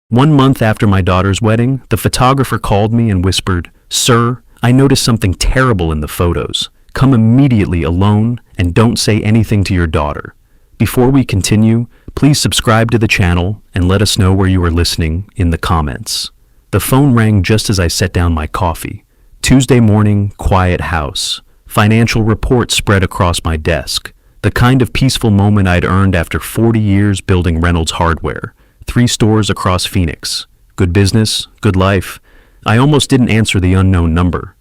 1 month after my daughter's wedding, the photographer called me and whispered, "Sir, I noticed something terrible in the photos. Come immediately alone and don't say anything to your daughter." Before we continue, please subscribe to the channel and let us know where you are listening in the comments. The phone rang just as I set down my coffee. Tuesday morning, quiet house. Financial report spread across my desk. The kind of peaceful moment I'd earned after 40 years building Reynolds Hardware. 3 stores across Phoenix. Good business, good life. I almost didn't answer the unknown number.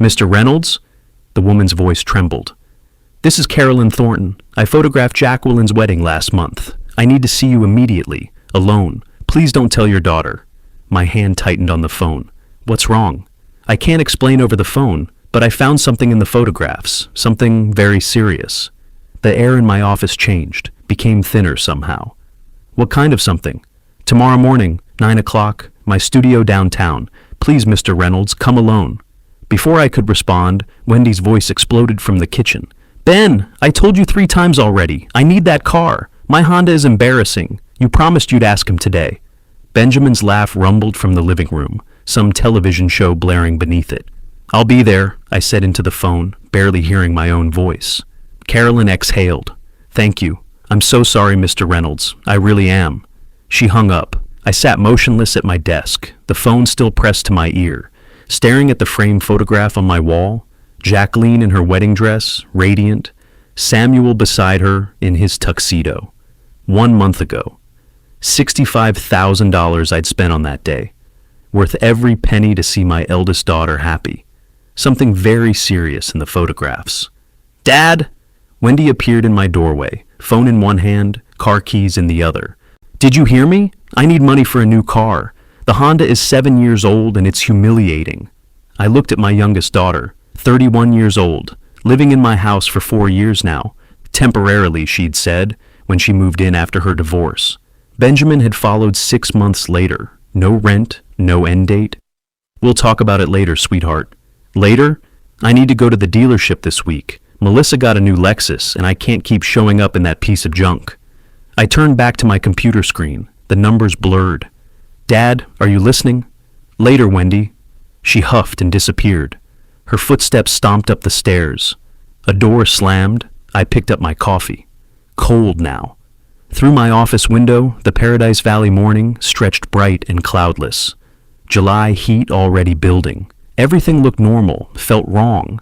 "Mr. Reynolds?" The woman's voice trembled. "This is Carolyn Thornton. I photographed Jacqueline's wedding last month. I need to see you immediately, alone. Please don't tell your daughter." My hand tightened on the phone. "What's wrong?" "I can't explain over the phone, but I found something in the photographs, something very serious." The air in my office changed, became thinner somehow. "What kind of something?" "Tomorrow morning, 9 o'clock, my studio downtown. Please, Mr. Reynolds, come alone." Before I could respond, Wendy's voice exploded from the kitchen. "Ben, I told you 3 times already. I need that car. My Honda is embarrassing. You promised you'd ask him today." Benjamin's laugh rumbled from the living room, some television show blaring beneath it. "I'll be there," I said into the phone, barely hearing my own voice. Carolyn exhaled. "Thank you. I'm so sorry, Mr. Reynolds. I really am." She hung up. I sat motionless at my desk, the phone still pressed to my ear, staring at the framed photograph on my wall. Jacqueline in her wedding dress, radiant. Samuel beside her in his tuxedo. 1 month ago. $65,000 I'd spent on that day. Worth every penny to see my eldest daughter happy. Something very serious in the photographs. "Dad!" Wendy appeared in my doorway, phone in one hand, car keys in the other. "Did you hear me? I need money for a new car. The Honda is 7 years old and it's humiliating." I looked at my youngest daughter, 31 years old, living in my house for 4 years now. Temporarily, she'd said, when she moved in after her divorce. Benjamin had followed 6 months later. No rent, no end date. "We'll talk about it later, sweetheart." "Later? I need to go to the dealership this week. Melissa got a new Lexus and I can't keep showing up in that piece of junk." I turned back to my computer screen, the numbers blurred. "Dad, are you listening?" "Later, Wendy." She huffed and disappeared. Her footsteps stomped up the stairs. A door slammed. I picked up my coffee. Cold now. Through my office window, the Paradise Valley morning stretched bright and cloudless. July heat already building. Everything looked normal, felt wrong.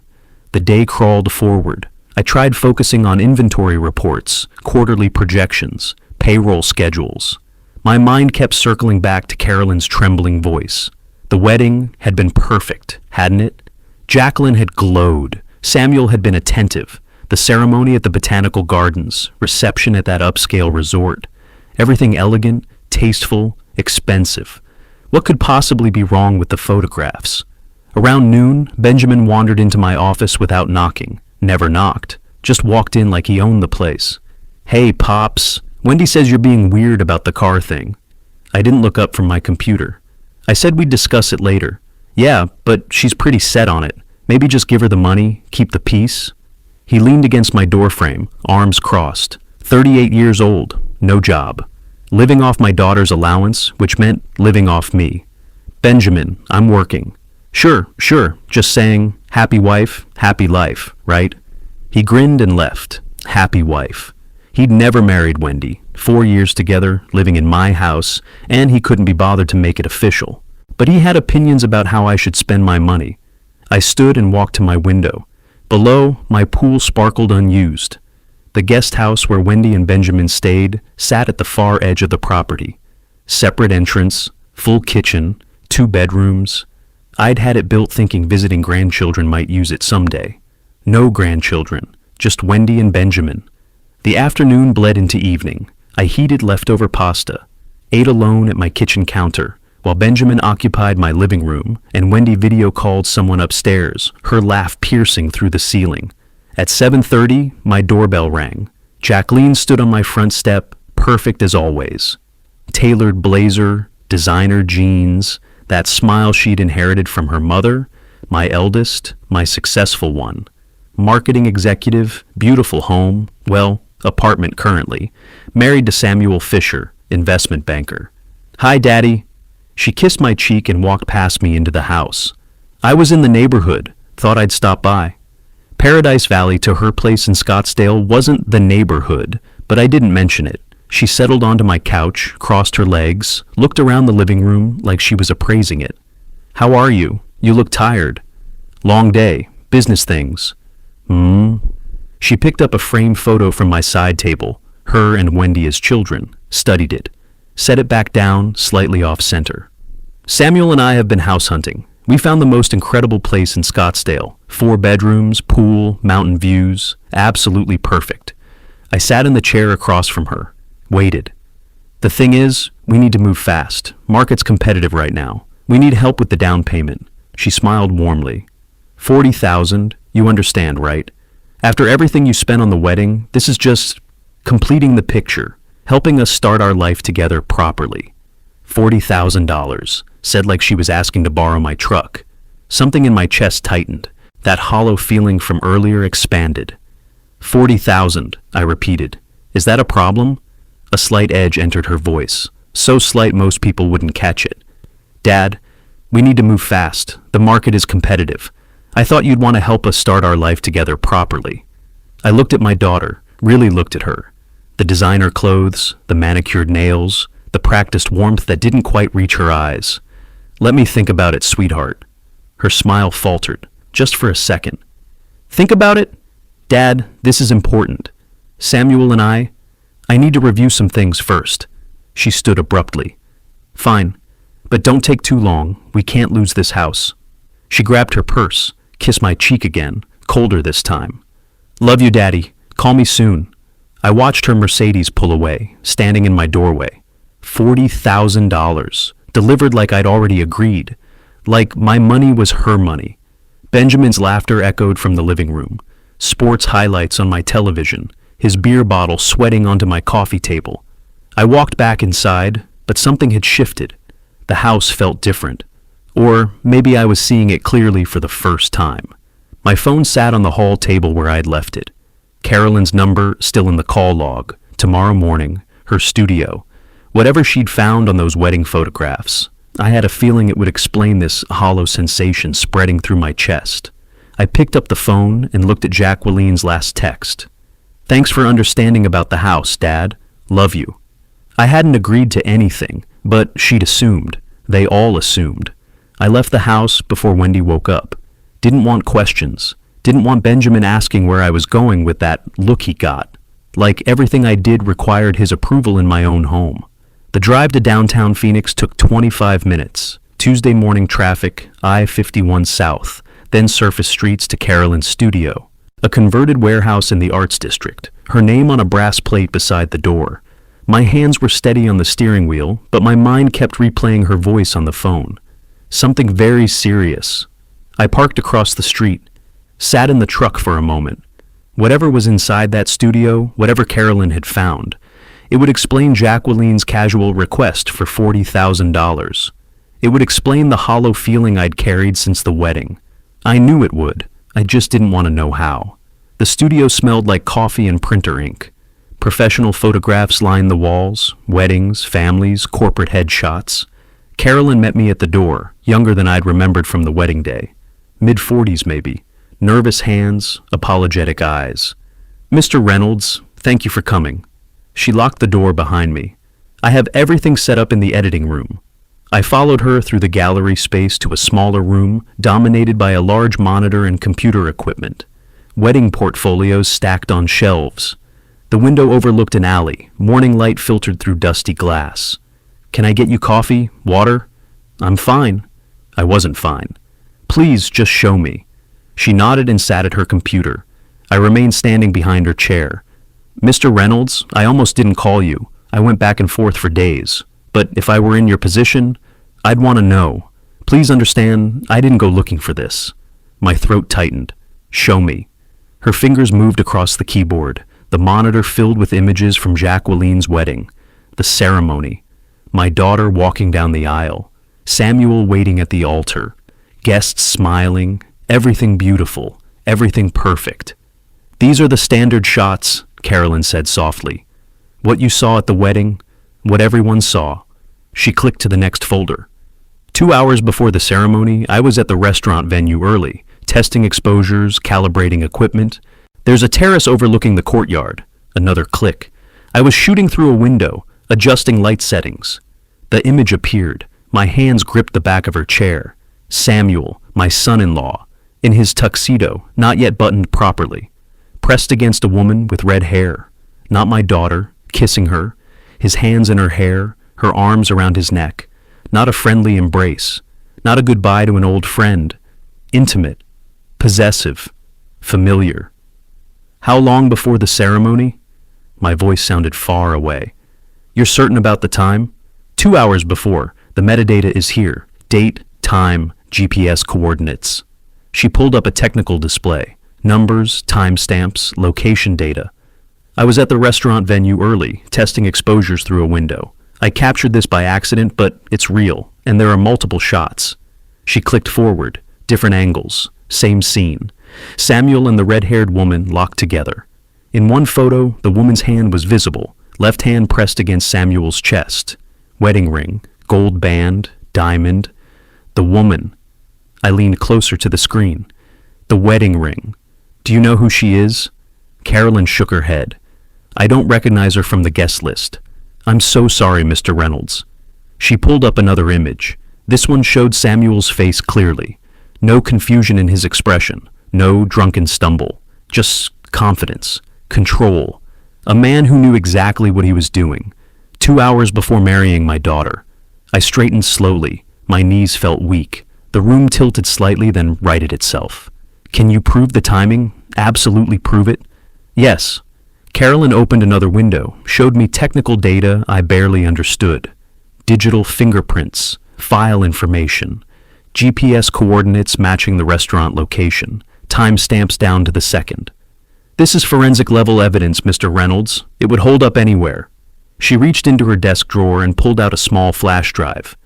The day crawled forward. I tried focusing on inventory reports, quarterly projections, payroll schedules. My mind kept circling back to Carolyn's trembling voice. The wedding had been perfect, hadn't it? Jacqueline had glowed. Samuel had been attentive. The ceremony at the Botanical Gardens, reception at that upscale resort. Everything elegant, tasteful, expensive. What could possibly be wrong with the photographs? Around noon, Benjamin wandered into my office without knocking. Never knocked. Just walked in like he owned the place. "Hey, Pops. Wendy says you're being weird about the car thing." I didn't look up from my computer. I said we'd discuss it later. "Yeah, but she's pretty set on it. Maybe just give her the money, keep the peace." He leaned against my doorframe, arms crossed. 38 years old, no job. Living off my daughter's allowance, which meant living off me. "Benjamin, I'm working." Sure, just saying, happy wife, happy life, right?" He grinned and left. Happy wife. He'd never married Wendy. 4 years together, living in my house, and he couldn't be bothered to make it official. But he had opinions about how I should spend my money. I stood and walked to my window. Below, my pool sparkled unused. The guest house where Wendy and Benjamin stayed sat at the far edge of the property. Separate entrance, full kitchen, 2 bedrooms. I'd had it built thinking visiting grandchildren might use it someday. No grandchildren, just Wendy and Benjamin. The afternoon bled into evening. I heated leftover pasta, ate alone at my kitchen counter, while Benjamin occupied my living room and Wendy video called someone upstairs, her laugh piercing through the ceiling. At 7:30, my doorbell rang. Jacqueline stood on my front step, perfect as always. Tailored blazer, designer jeans, that smile she'd inherited from her mother, my eldest, my successful one. Marketing executive, beautiful home, well, apartment currently, married to Samuel Fisher, investment banker. "Hi, Daddy." She kissed my cheek and walked past me into the house. I was in the neighborhood, thought I'd stop by. Paradise Valley to her place in Scottsdale wasn't the neighborhood, but I didn't mention it. She settled onto my couch, crossed her legs, looked around the living room like she was appraising it. "How are you? You look tired." "Long day. Business things." She picked up a framed photo from my side table, her and Wendy as children, studied it, set it back down, slightly off-center. "Samuel and I have been house hunting. We found the most incredible place in Scottsdale. 4 bedrooms, pool, mountain views, absolutely perfect." I sat in the chair across from her, waited. "The thing is, we need to move fast. Market's competitive right now. We need help with the down payment." She smiled warmly. "40,000, you understand, right? After everything you spent on the wedding, this is just completing the picture, helping us start our life together properly." $40,000, said like she was asking to borrow my truck. Something in my chest tightened. That hollow feeling from earlier expanded. 40,000, I repeated. "Is that a problem?" A slight edge entered her voice, so slight most people wouldn't catch it. "Dad, we need to move fast. The market is competitive. I thought you'd want to help us start our life together properly." I looked at my daughter, really looked at her. The designer clothes, the manicured nails, the practiced warmth that didn't quite reach her eyes. "Let me think about it, sweetheart." Her smile faltered, just for a second. "Think about it? Dad, this is important. Samuel and I need to review some things first." She stood abruptly. "Fine, but don't take too long. We can't lose this house." She grabbed her purse, kissed my cheek again, colder this time. "Love you, Daddy. Call me soon." I watched her Mercedes pull away, standing in my doorway. $40,000, delivered like I'd already agreed, like my money was her money. Benjamin's laughter echoed from the living room, sports highlights on my television, his beer bottle sweating onto my coffee table. I walked back inside, but something had shifted. The house felt different. Or maybe I was seeing it clearly for the first time. My phone sat on the hall table where I'd left it. Carolyn's number still in the call log, tomorrow morning, her studio, whatever she'd found on those wedding photographs. I had a feeling it would explain this hollow sensation spreading through my chest. I picked up the phone and looked at Jacqueline's last text. "Thanks for understanding about the house, Dad. Love you." I hadn't agreed to anything, but she'd assumed. They all assumed. I left the house before Wendy woke up. Didn't want questions. Didn't want Benjamin asking where I was going with that look he got. Like everything I did required his approval in my own home. The drive to downtown Phoenix took 25 minutes. Tuesday morning traffic, I-51 South, then surface streets to Carolyn's studio. A converted warehouse in the Arts District, her name on a brass plate beside the door. My hands were steady on the steering wheel, but my mind kept replaying her voice on the phone. Something very serious. I parked across the street, sat in the truck for a moment. Whatever was inside that studio, whatever Carolyn had found, it would explain Jacqueline's casual request for $40,000. It would explain the hollow feeling I'd carried since the wedding. I knew it would. I just didn't want to know how. The studio smelled like coffee and printer ink. Professional photographs lined the walls, weddings, families, corporate headshots. Carolyn met me at the door, younger than I'd remembered from the wedding day. Mid-40s maybe. Nervous hands, apologetic eyes. "Mr. Reynolds, thank you for coming." She locked the door behind me. "I have everything set up in the editing room." I followed her through the gallery space to a smaller room dominated by a large monitor and computer equipment. Wedding portfolios stacked on shelves. The window overlooked an alley, morning light filtered through dusty glass. "Can I get you coffee? Water?" "I'm fine." I wasn't fine. "Please, just show me." She nodded and sat at her computer. I remained standing behind her chair. "Mr. Reynolds, I almost didn't call you. I went back and forth for days. But if I were in your position, I'd want to know. Please understand, I didn't go looking for this." My throat tightened. "Show me." Her fingers moved across the keyboard, the monitor filled with images from Jacqueline's wedding, the ceremony, my daughter walking down the aisle, Samuel waiting at the altar, guests smiling, everything beautiful, everything perfect. "These are the standard shots," Carolyn said softly. "What you saw at the wedding, what everyone saw." She clicked to the next folder. 2 hours before the ceremony, I was at the restaurant venue early, testing exposures, calibrating equipment. There's a terrace overlooking the courtyard. Another click. I was shooting through a window, adjusting light settings. The image appeared. My hands gripped the back of her chair. Samuel, my son-in-law, in his tuxedo, not yet buttoned properly, pressed against a woman with red hair. Not my daughter, kissing her, his hands in her hair, her arms around his neck. Not a friendly embrace, not a goodbye to an old friend. Intimate, possessive, familiar. How long before the ceremony? My voice sounded far away. You're certain about the time? 2 hours before. The metadata is here. Date, time, GPS coordinates. She pulled up a technical display. Numbers, timestamps, location data. I was at the restaurant venue early, testing exposures through a window. I captured this by accident, but it's real, and there are multiple shots. She clicked forward, different angles, same scene. Samuel and the red-haired woman locked together. In one photo, the woman's hand was visible, left hand pressed against Samuel's chest. Wedding ring, gold band, diamond. The woman. I leaned closer to the screen. The wedding ring. Do you know who she is? Carolyn shook her head. I don't recognize her from the guest list. I'm so sorry, Mr. Reynolds. She pulled up another image. This one showed Samuel's face clearly. No confusion in his expression. No drunken stumble. Just confidence. Control. A man who knew exactly what he was doing. 2 hours before marrying my daughter. I straightened slowly. My knees felt weak. The room tilted slightly, then righted itself. Can you prove the timing? Absolutely prove it? Yes. Carolyn opened another window, showed me technical data I barely understood. Digital fingerprints, file information, GPS coordinates matching the restaurant location, timestamps down to the second. This is forensic level evidence, Mr. Reynolds. It would hold up anywhere. She reached into her desk drawer and pulled out a small flash drive.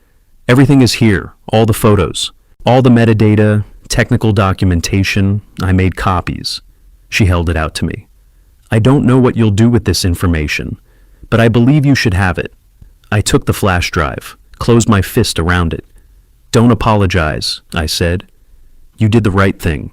Everything is here, all the photos, all the metadata, technical documentation. I made copies. She held it out to me. I don't know what you'll do with this information, but I believe you should have it. I took the flash drive, closed my fist around it. Don't apologize, I said. You did the right thing.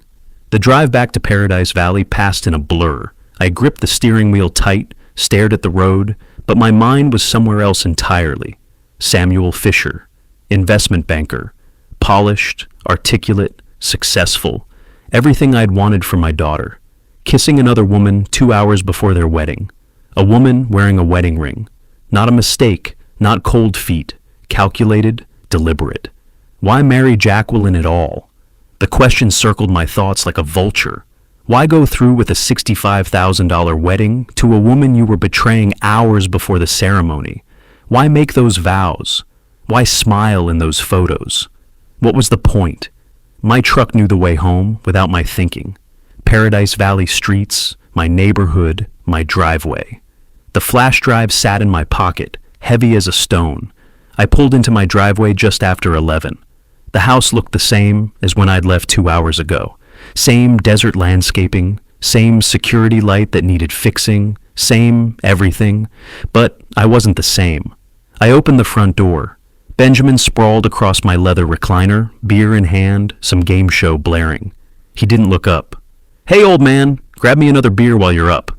The drive back to Paradise Valley passed in a blur. I gripped the steering wheel tight, stared at the road, but my mind was somewhere else entirely. Samuel Fisher, investment banker, polished, articulate, successful, everything I'd wanted for my daughter. Kissing another woman 2 hours before their wedding. A woman wearing a wedding ring. Not a mistake, not cold feet. Calculated, deliberate. Why marry Jacqueline at all? The question circled my thoughts like a vulture. Why go through with a $65,000 wedding to a woman you were betraying hours before the ceremony? Why make those vows? Why smile in those photos? What was the point? My truck knew the way home without my thinking. Paradise Valley streets, my neighborhood, my driveway. The flash drive sat in my pocket, heavy as a stone. I pulled into my driveway just after 11. The house looked the same as when I'd left 2 hours ago. Same desert landscaping, same security light that needed fixing, same everything. But I wasn't the same. I opened the front door. Benjamin sprawled across my leather recliner, beer in hand, some game show blaring. He didn't look up. Hey, old man, grab me another beer while you're up.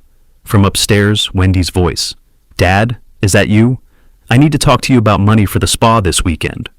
From upstairs, Wendy's voice. Dad, is that you? I need to talk to you about money for the spa this weekend.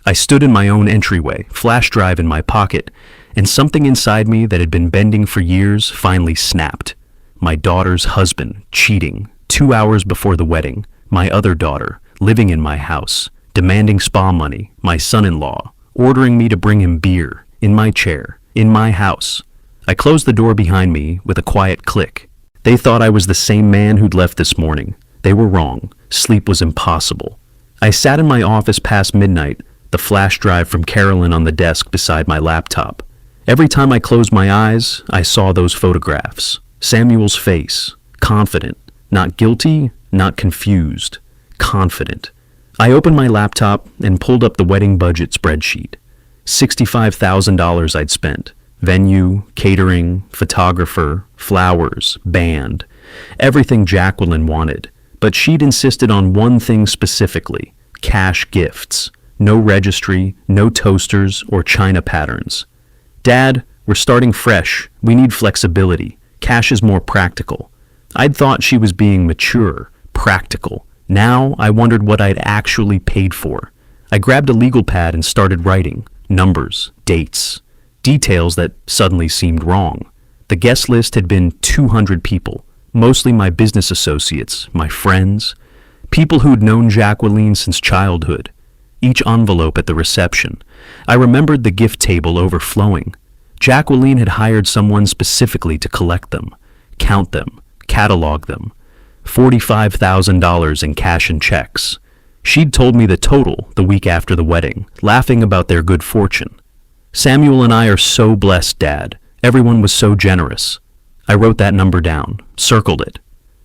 I stood in my own entryway, flash drive in my pocket, and something inside me that had been bending for years finally snapped. My daughter's husband, cheating, 2 hours before the wedding. My other daughter, living in my house, demanding spa money. My son-in-law, ordering me to bring him beer, in my chair, in my house. I closed the door behind me with a quiet click. They thought I was the same man who'd left this morning. They were wrong. Sleep was impossible. I sat in my office past midnight, the flash drive from Carolyn on the desk beside my laptop. Every time I closed my eyes, I saw those photographs. Samuel's face, confident, not guilty, not confused, confident. I opened my laptop and pulled up the wedding budget spreadsheet. $65,000 I'd spent. Venue, catering, photographer, flowers, band. Everything Jacqueline wanted. But she'd insisted on one thing specifically, cash gifts. No registry, no toasters or china patterns. Dad, we're starting fresh. We need flexibility. Cash is more practical. I'd thought she was being mature, practical. Now I wondered what I'd actually paid for. I grabbed a legal pad and started writing. Numbers, dates, details that suddenly seemed wrong. The guest list had been 200 people, mostly my business associates, my friends, people who'd known Jacqueline since childhood. Each envelope at the reception. I remembered the gift table overflowing. Jacqueline had hired someone specifically to collect them, count them, catalog them. $45,000 in cash and checks. She'd told me the total the week after the wedding, laughing about their good fortune. Samuel and I are so blessed, Dad. Everyone was so generous. I wrote that number down, circled it.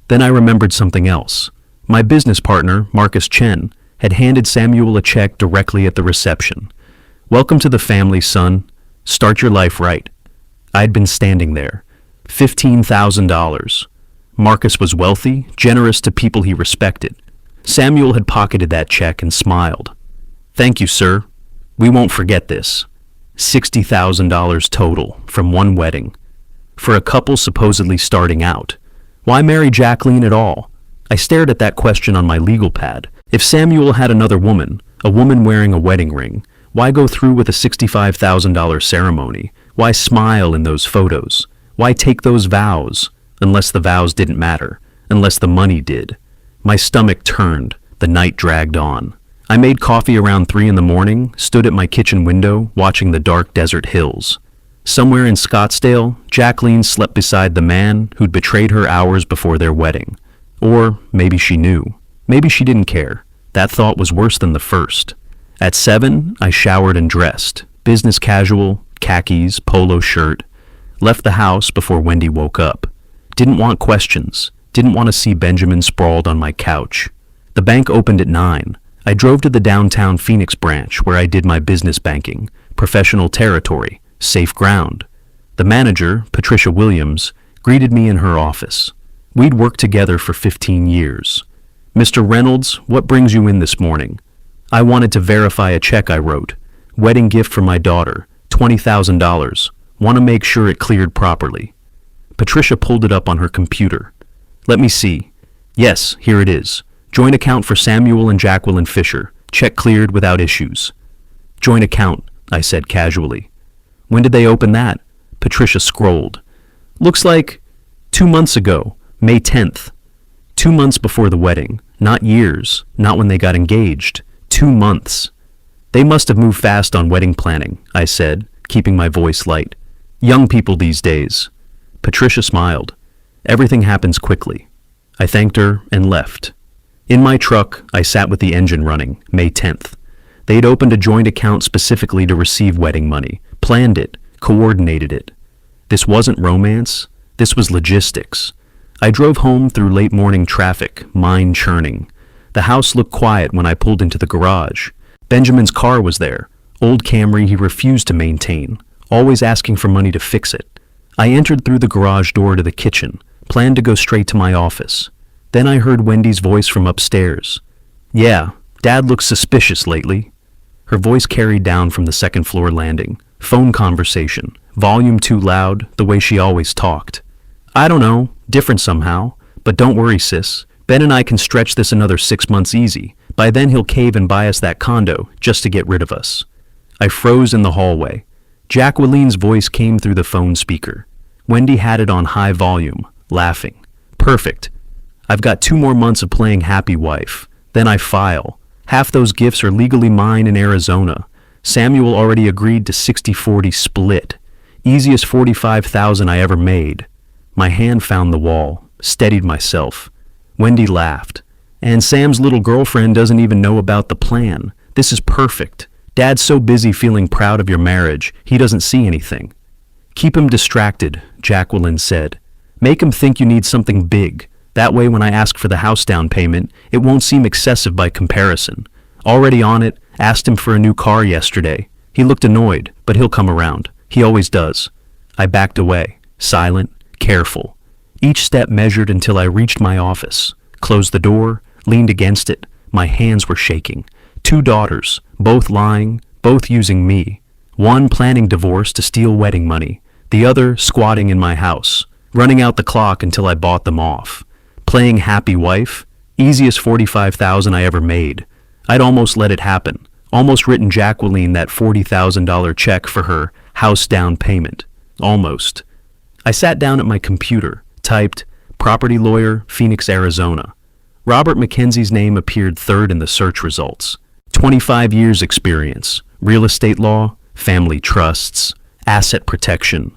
Then I remembered something else. My business partner, Marcus Chen, had handed Samuel a check directly at the reception. Welcome to the family, son. Start your life right. I'd been standing there. $15,000. Marcus was wealthy, generous to people he respected. Samuel had pocketed that check and smiled. Thank you, sir. We won't forget this. $60,000 total from one wedding. For a couple supposedly starting out. Why marry Jacqueline at all? I stared at that question on my legal pad. If Samuel had another woman, a woman wearing a wedding ring, why go through with a $65,000 ceremony? Why smile in those photos? Why take those vows? Unless the vows didn't matter, unless the money did. My stomach turned, the night dragged on. I made coffee around 3 in the morning, stood at my kitchen window, watching the dark desert hills. Somewhere in Scottsdale, Jacqueline slept beside the man who'd betrayed her hours before their wedding. Or maybe she knew. Maybe she didn't care. That thought was worse than the first. At 7, I showered and dressed. Business casual, khakis, polo shirt. Left the house before Wendy woke up. Didn't want questions. Didn't want to see Benjamin sprawled on my couch. The bank opened at 9. I drove to the downtown Phoenix branch where I did my business banking. Professional territory. Safe ground. The manager, Patricia Williams, greeted me in her office. We'd worked together for 15 years. Mr. Reynolds, what brings you in this morning? I wanted to verify a check I wrote. Wedding gift for my daughter, $20,000. Want to make sure it cleared properly. Patricia pulled it up on her computer. Let me see. Yes, here it is. Joint account for Samuel and Jacqueline Fisher. Check cleared without issues. Joint account, I said casually. When did they open that? Patricia scrolled. Looks like 2 months ago, May 10th. 2 months before the wedding. Not years. Not when they got engaged. 2 months. They must have moved fast on wedding planning, I said, keeping my voice light. Young people these days. Patricia smiled. Everything happens quickly. I thanked her and left. In my truck, I sat with the engine running, May 10th. They'd opened a joint account specifically to receive wedding money, planned it, coordinated it. This wasn't romance, this was logistics. I drove home through late morning traffic, mind churning. The house looked quiet when I pulled into the garage. Benjamin's car was there, old Camry he refused to maintain, always asking for money to fix it. I entered through the garage door to the kitchen, planned to go straight to my office. Then I heard Wendy's voice from upstairs. Yeah, Dad looks suspicious lately. Her voice carried down from the second floor landing. Phone conversation, volume too loud, the way she always talked. I don't know, different somehow. But don't worry, sis. Ben and I can stretch this another 6 months easy. By then he'll cave and buy us that condo just to get rid of us. I froze in the hallway. Jacqueline's voice came through the phone speaker. Wendy had it on high volume, laughing. Perfect. I've got 2 more months of playing happy wife. Then I file. Half those gifts are legally mine in Arizona. Samuel already agreed to 60-40 split. Easiest $45,000 I ever made. My hand found the wall, steadied myself. Wendy laughed. And Sam's little girlfriend doesn't even know about the plan. This is perfect. Dad's so busy feeling proud of your marriage, he doesn't see anything. Keep him distracted, Jacqueline said. Make him think you need something big. That way when I ask for the house down payment, it won't seem excessive by comparison. Already on it, asked him for a new car yesterday. He looked annoyed, but he'll come around. He always does. I backed away, silent, careful. Each step measured until I reached my office. Closed the door, leaned against it. My hands were shaking. 2 daughters, Both lying, both using me. One planning divorce to steal wedding money, the other squatting in my house, running out the clock until I bought them off. Playing happy wife, easiest $45,000 I ever made. I'd almost let it happen, almost written Jacqueline that $40,000 check for her house down payment. Almost. I sat down at my computer, typed, property lawyer, Phoenix, Arizona. Robert Mackenzie's name appeared third in the search results. 25 years experience, real estate law, family trusts, asset protection.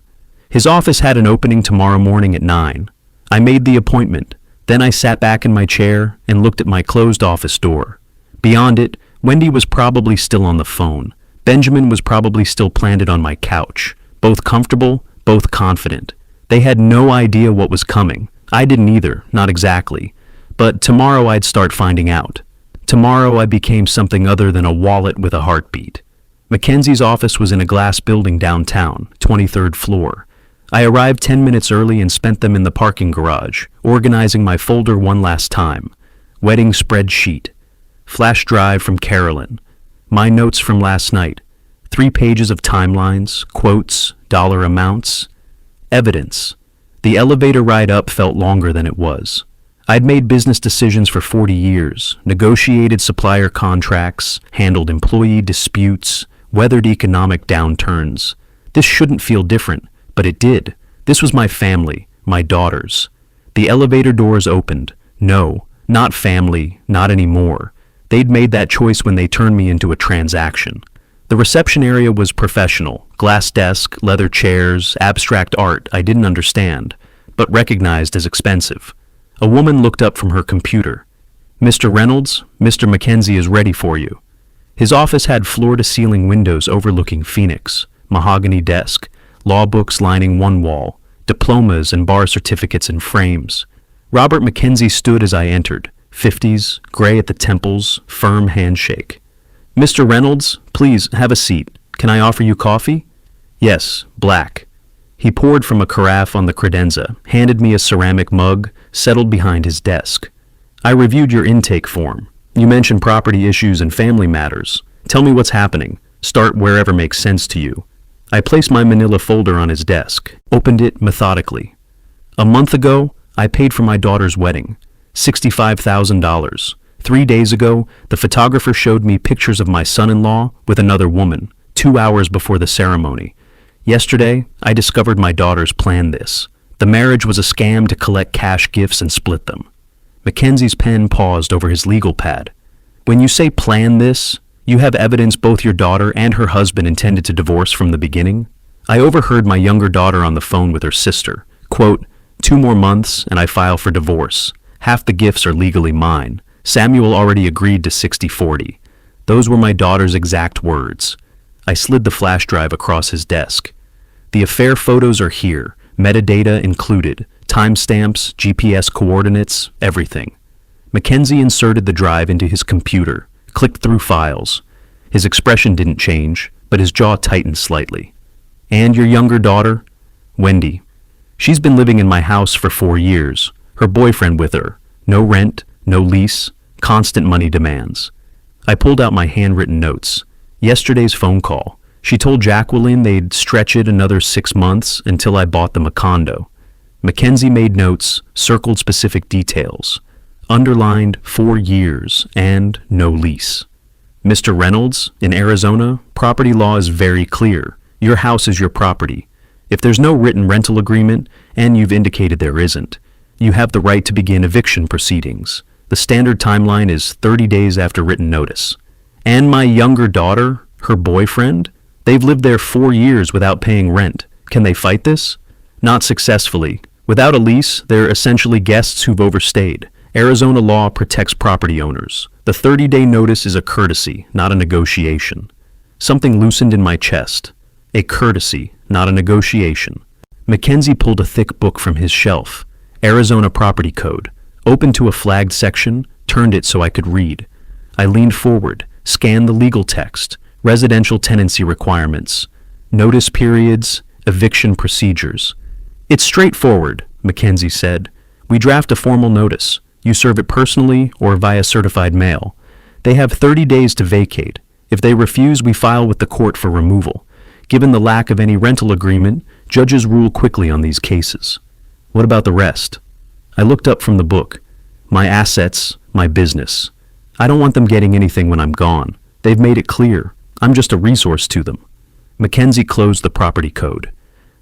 His office had an opening tomorrow morning at 9. I made the appointment. Then I sat back in my chair and looked at my closed office door. Beyond it, Wendy was probably still on the phone. Benjamin was probably still planted on my couch, both comfortable, both confident. They had no idea what was coming. I didn't either, not exactly. But tomorrow I'd start finding out. Tomorrow I became something other than a wallet with a heartbeat. Mackenzie's office was in a glass building downtown, 23rd floor. I arrived 10 minutes early and spent them in the parking garage, organizing my folder one last time. Wedding spreadsheet. Flash drive from Carolyn. My notes from last night. 3 pages of timelines, quotes, dollar amounts. Evidence. The elevator ride up felt longer than it was. I'd made business decisions for 40 years, negotiated supplier contracts, handled employee disputes, weathered economic downturns. This shouldn't feel different, but it did. This was my family, my daughters. The elevator doors opened. No, not family, not anymore. They'd made that choice when they turned me into a transaction. The reception area was professional, glass desk, leather chairs, abstract art I didn't understand, but recognized as expensive. A woman looked up from her computer. "Mr. Reynolds, Mr. Mackenzie is ready for you." His office had floor-to-ceiling windows overlooking Phoenix, mahogany desk, law books lining one wall, diplomas and bar certificates in frames. Robert Mackenzie stood as I entered, 50s, gray at the temples, firm handshake. "Mr. Reynolds, please have a seat. Can I offer you coffee?" "Yes, black." He poured from a carafe on the credenza, handed me a ceramic mug, settled behind his desk. "I reviewed your intake form. You mentioned property issues and family matters. Tell me what's happening. Start wherever makes sense to you." I placed my manila folder on his desk, opened it methodically. "A month ago, I paid for my daughter's wedding. $65,000. 3 days ago, the photographer showed me pictures of my son-in-law with another woman, 2 hours before the ceremony. Yesterday, I discovered my daughters planned this. The marriage was a scam to collect cash gifts and split them." Mackenzie's pen paused over his legal pad. "When you say plan this, you have evidence both your daughter and her husband intended to divorce from the beginning?" I overheard my younger daughter on the phone with her sister. Quote, "2 more months and I file for divorce. Half the gifts are legally mine. Samuel already agreed to 60-40. Those were my daughter's exact words. I slid the flash drive across his desk. "The affair photos are here, metadata included, timestamps, GPS coordinates, everything." Mackenzie inserted the drive into his computer, clicked through files. His expression didn't change, but his jaw tightened slightly. "And your younger daughter?" "Wendy. She's been living in my house for 4 years. Her boyfriend with her. No rent, no lease, constant money demands." I pulled out my handwritten notes. Yesterday's phone call. She told Jacqueline they'd stretch it another 6 months until I bought them a condo. Mackenzie made notes, circled specific details. Underlined 4 years and no lease. "Mr. Reynolds, in Arizona, property law is very clear. Your house is your property. If there's no written rental agreement, and you've indicated there isn't, you have the right to begin eviction proceedings. The standard timeline is 30 days after written notice. And my younger daughter, her boyfriend, they've lived there 4 years without paying rent. Can they fight this?" "Not successfully. Without a lease, they're essentially guests who've overstayed. Arizona law protects property owners. The 30-day notice is a courtesy, not a negotiation." Something loosened in my chest. A courtesy, not a negotiation. Mackenzie pulled a thick book from his shelf. Arizona Property Code. Opened to a flagged section, turned it so I could read. I leaned forward, scanned the legal text, residential tenancy requirements, notice periods, eviction procedures. "It's straightforward," Mackenzie said. "We draft a formal notice. You serve it personally or via certified mail. They have 30 days to vacate. If they refuse, we file with the court for removal. Given the lack of any rental agreement, judges rule quickly on these cases. What about the rest? I looked up from the book. My assets, my business. I don't want them getting anything when I'm gone. They've made it clear. I'm just a resource to them. Mackenzie closed the property code.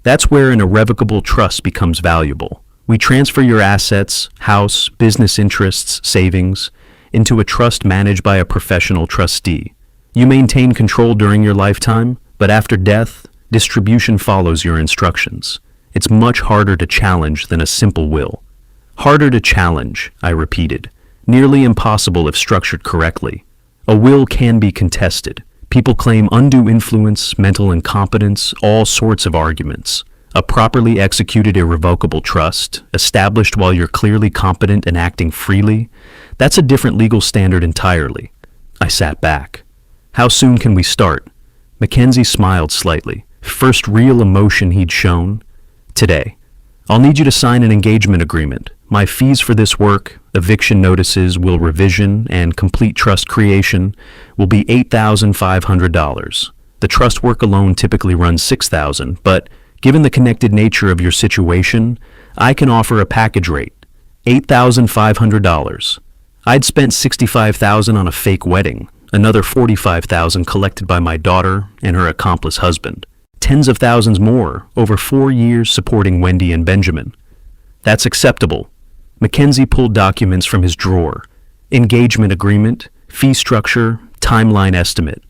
That's where an irrevocable trust becomes valuable. We transfer your assets, house, business interests, savings, into a trust managed by a professional trustee. You maintain control during your lifetime, but after death, distribution follows your instructions. It's much harder to challenge than a simple will. Harder to challenge, I repeated. Nearly impossible if structured correctly. A will can be contested. People claim undue influence, mental incompetence, all sorts of arguments. A properly executed irrevocable trust, established while you're clearly competent and acting freely, that's a different legal standard entirely. I sat back. How soon can we start? Mackenzie smiled slightly. First real emotion he'd shown? Today. I'll need you to sign an engagement agreement. My fees for this work, eviction notices, will revision, and complete trust creation will be $8,500. The trust work alone typically runs $6,000, but given the connected nature of your situation, I can offer a package rate, $8,500. I'd spent $65,000 on a fake wedding, another $45,000 collected by my daughter and her accomplice husband. Tens of thousands more over 4 years supporting Wendy and Benjamin. That's acceptable. Mackenzie pulled documents from his drawer. Engagement agreement, fee structure, timeline estimate.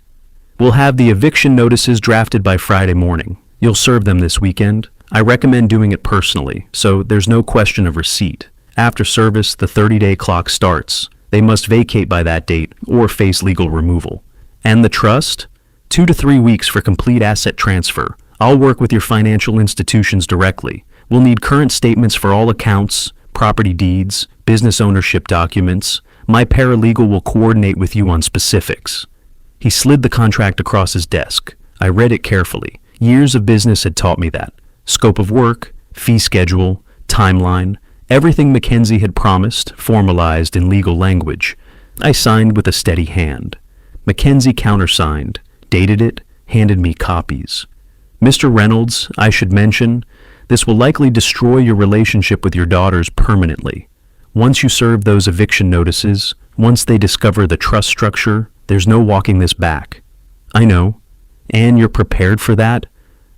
We'll have the eviction notices drafted by Friday morning. You'll serve them this weekend. I recommend doing it personally, so there's no question of receipt. After service, the 30-day clock starts. They must vacate by that date or face legal removal. And the trust? 2 to 3 weeks for complete asset transfer. I'll work with your financial institutions directly. We'll need current statements for all accounts, property deeds, business ownership documents. My paralegal will coordinate with you on specifics. He slid the contract across his desk. I read it carefully. Years of business had taught me that. Scope of work, fee schedule, timeline, everything Mackenzie had promised, formalized in legal language. I signed with a steady hand. Mackenzie countersigned, dated it, handed me copies. Mr. Reynolds, I should mention, this will likely destroy your relationship with your daughters permanently. Once you serve those eviction notices, once they discover the trust structure, there's no walking this back. I know. And you're prepared for that?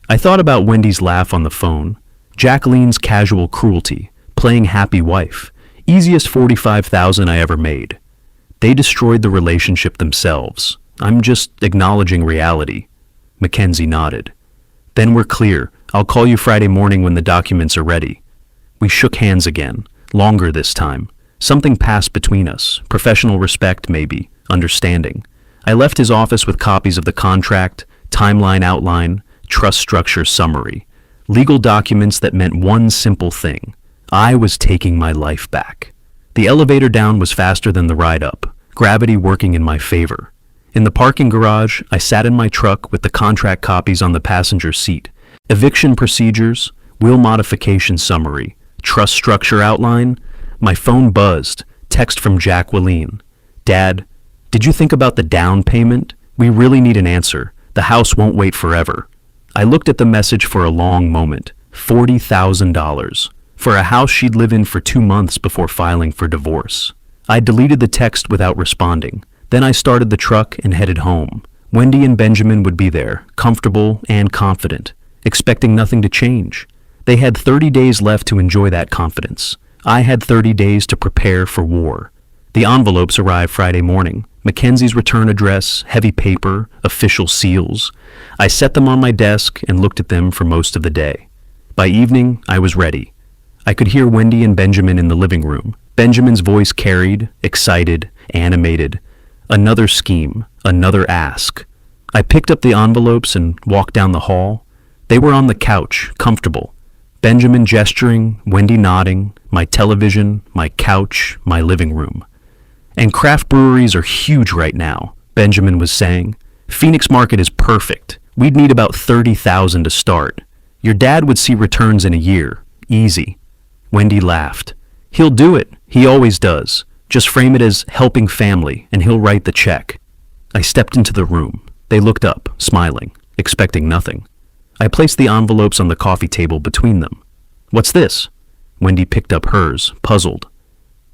I thought about Wendy's laugh on the phone, Jacqueline's casual cruelty, playing happy wife, easiest $45,000 I ever made. They destroyed the relationship themselves. I'm just acknowledging reality. Mackenzie nodded. Then we're clear. I'll call you Friday morning when the documents are ready. We shook hands again, longer this time. Something passed between us, professional respect maybe, understanding. I left his office with copies of the contract, timeline outline, trust structure summary, legal documents that meant one simple thing. I was taking my life back. The elevator down was faster than the ride up, gravity working in my favor. In the parking garage, I sat in my truck with the contract copies on the passenger seat. Eviction procedures, will modification summary, trust structure outline. My phone buzzed, text from Jacqueline. Dad, did you think about the down payment? We really need an answer. The house won't wait forever. I looked at the message for a long moment. $40,000. For a house she'd live in for 2 months before filing for divorce. I deleted the text without responding. Then I started the truck and headed home. Wendy and Benjamin would be there, comfortable and confident, expecting nothing to change. They had 30 days left to enjoy that confidence. I had 30 days to prepare for war. The envelopes arrived Friday morning. Mackenzie's return address, heavy paper, official seals. I set them on my desk and looked at them for most of the day. By evening, I was ready. I could hear Wendy and Benjamin in the living room. Benjamin's voice carried, excited, animated. Another scheme, another ask. I picked up the envelopes and walked down the hall. They were on the couch, comfortable. Benjamin gesturing, Wendy nodding, my television, my couch, my living room. And craft breweries are huge right now, Benjamin was saying. Phoenix market is perfect. We'd need about $30,000 to start. Your dad would see returns in a year. Easy. Wendy laughed. He'll do it. He always does. Just frame it as helping family, and he'll write the check. I stepped into the room. They looked up, smiling, expecting nothing. I placed the envelopes on the coffee table between them. "What's this?" Wendy picked up hers, puzzled.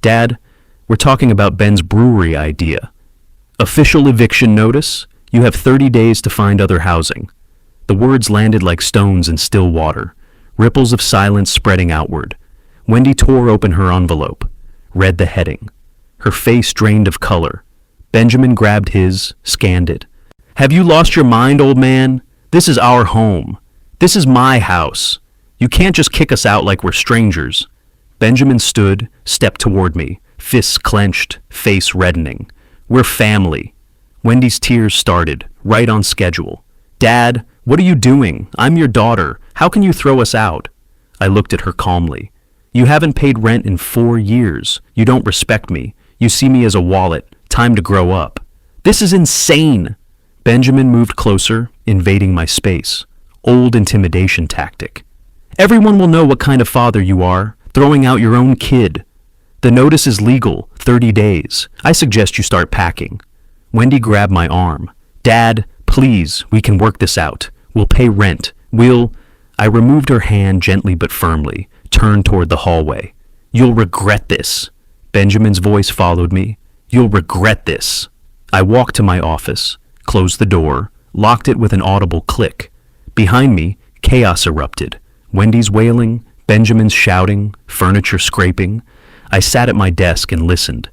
"Dad, we're talking about Ben's brewery idea. Official eviction notice. You have 30 days to find other housing." The words landed like stones in still water, ripples of silence spreading outward. Wendy tore open her envelope, read the heading. Her face drained of color. Benjamin grabbed his, scanned it. "Have you lost your mind, old man? This is our home. This is my house. You can't just kick us out like we're strangers." Benjamin stood, stepped toward me, fists clenched, face reddening. "We're family." Wendy's tears started, right on schedule. "Dad, what are you doing? I'm your daughter. How can you throw us out?" I looked at her calmly. "You haven't paid rent in 4 years. You don't respect me. You see me as a wallet. Time to grow up." "This is insane." Benjamin moved closer, invading my space. Old intimidation tactic. "Everyone will know what kind of father you are, throwing out your own kid. The notice is legal, 30 days. I suggest you start packing." Wendy grabbed my arm. "Dad, please, we can work this out. We'll pay rent. I removed her hand gently but firmly, turned toward the hallway. "You'll regret this." Benjamin's voice followed me. "You'll regret this." I walked to my office, closed the door, locked it with an audible click. Behind me, chaos erupted. Wendy's wailing, Benjamin's shouting, furniture scraping. I sat at my desk and listened.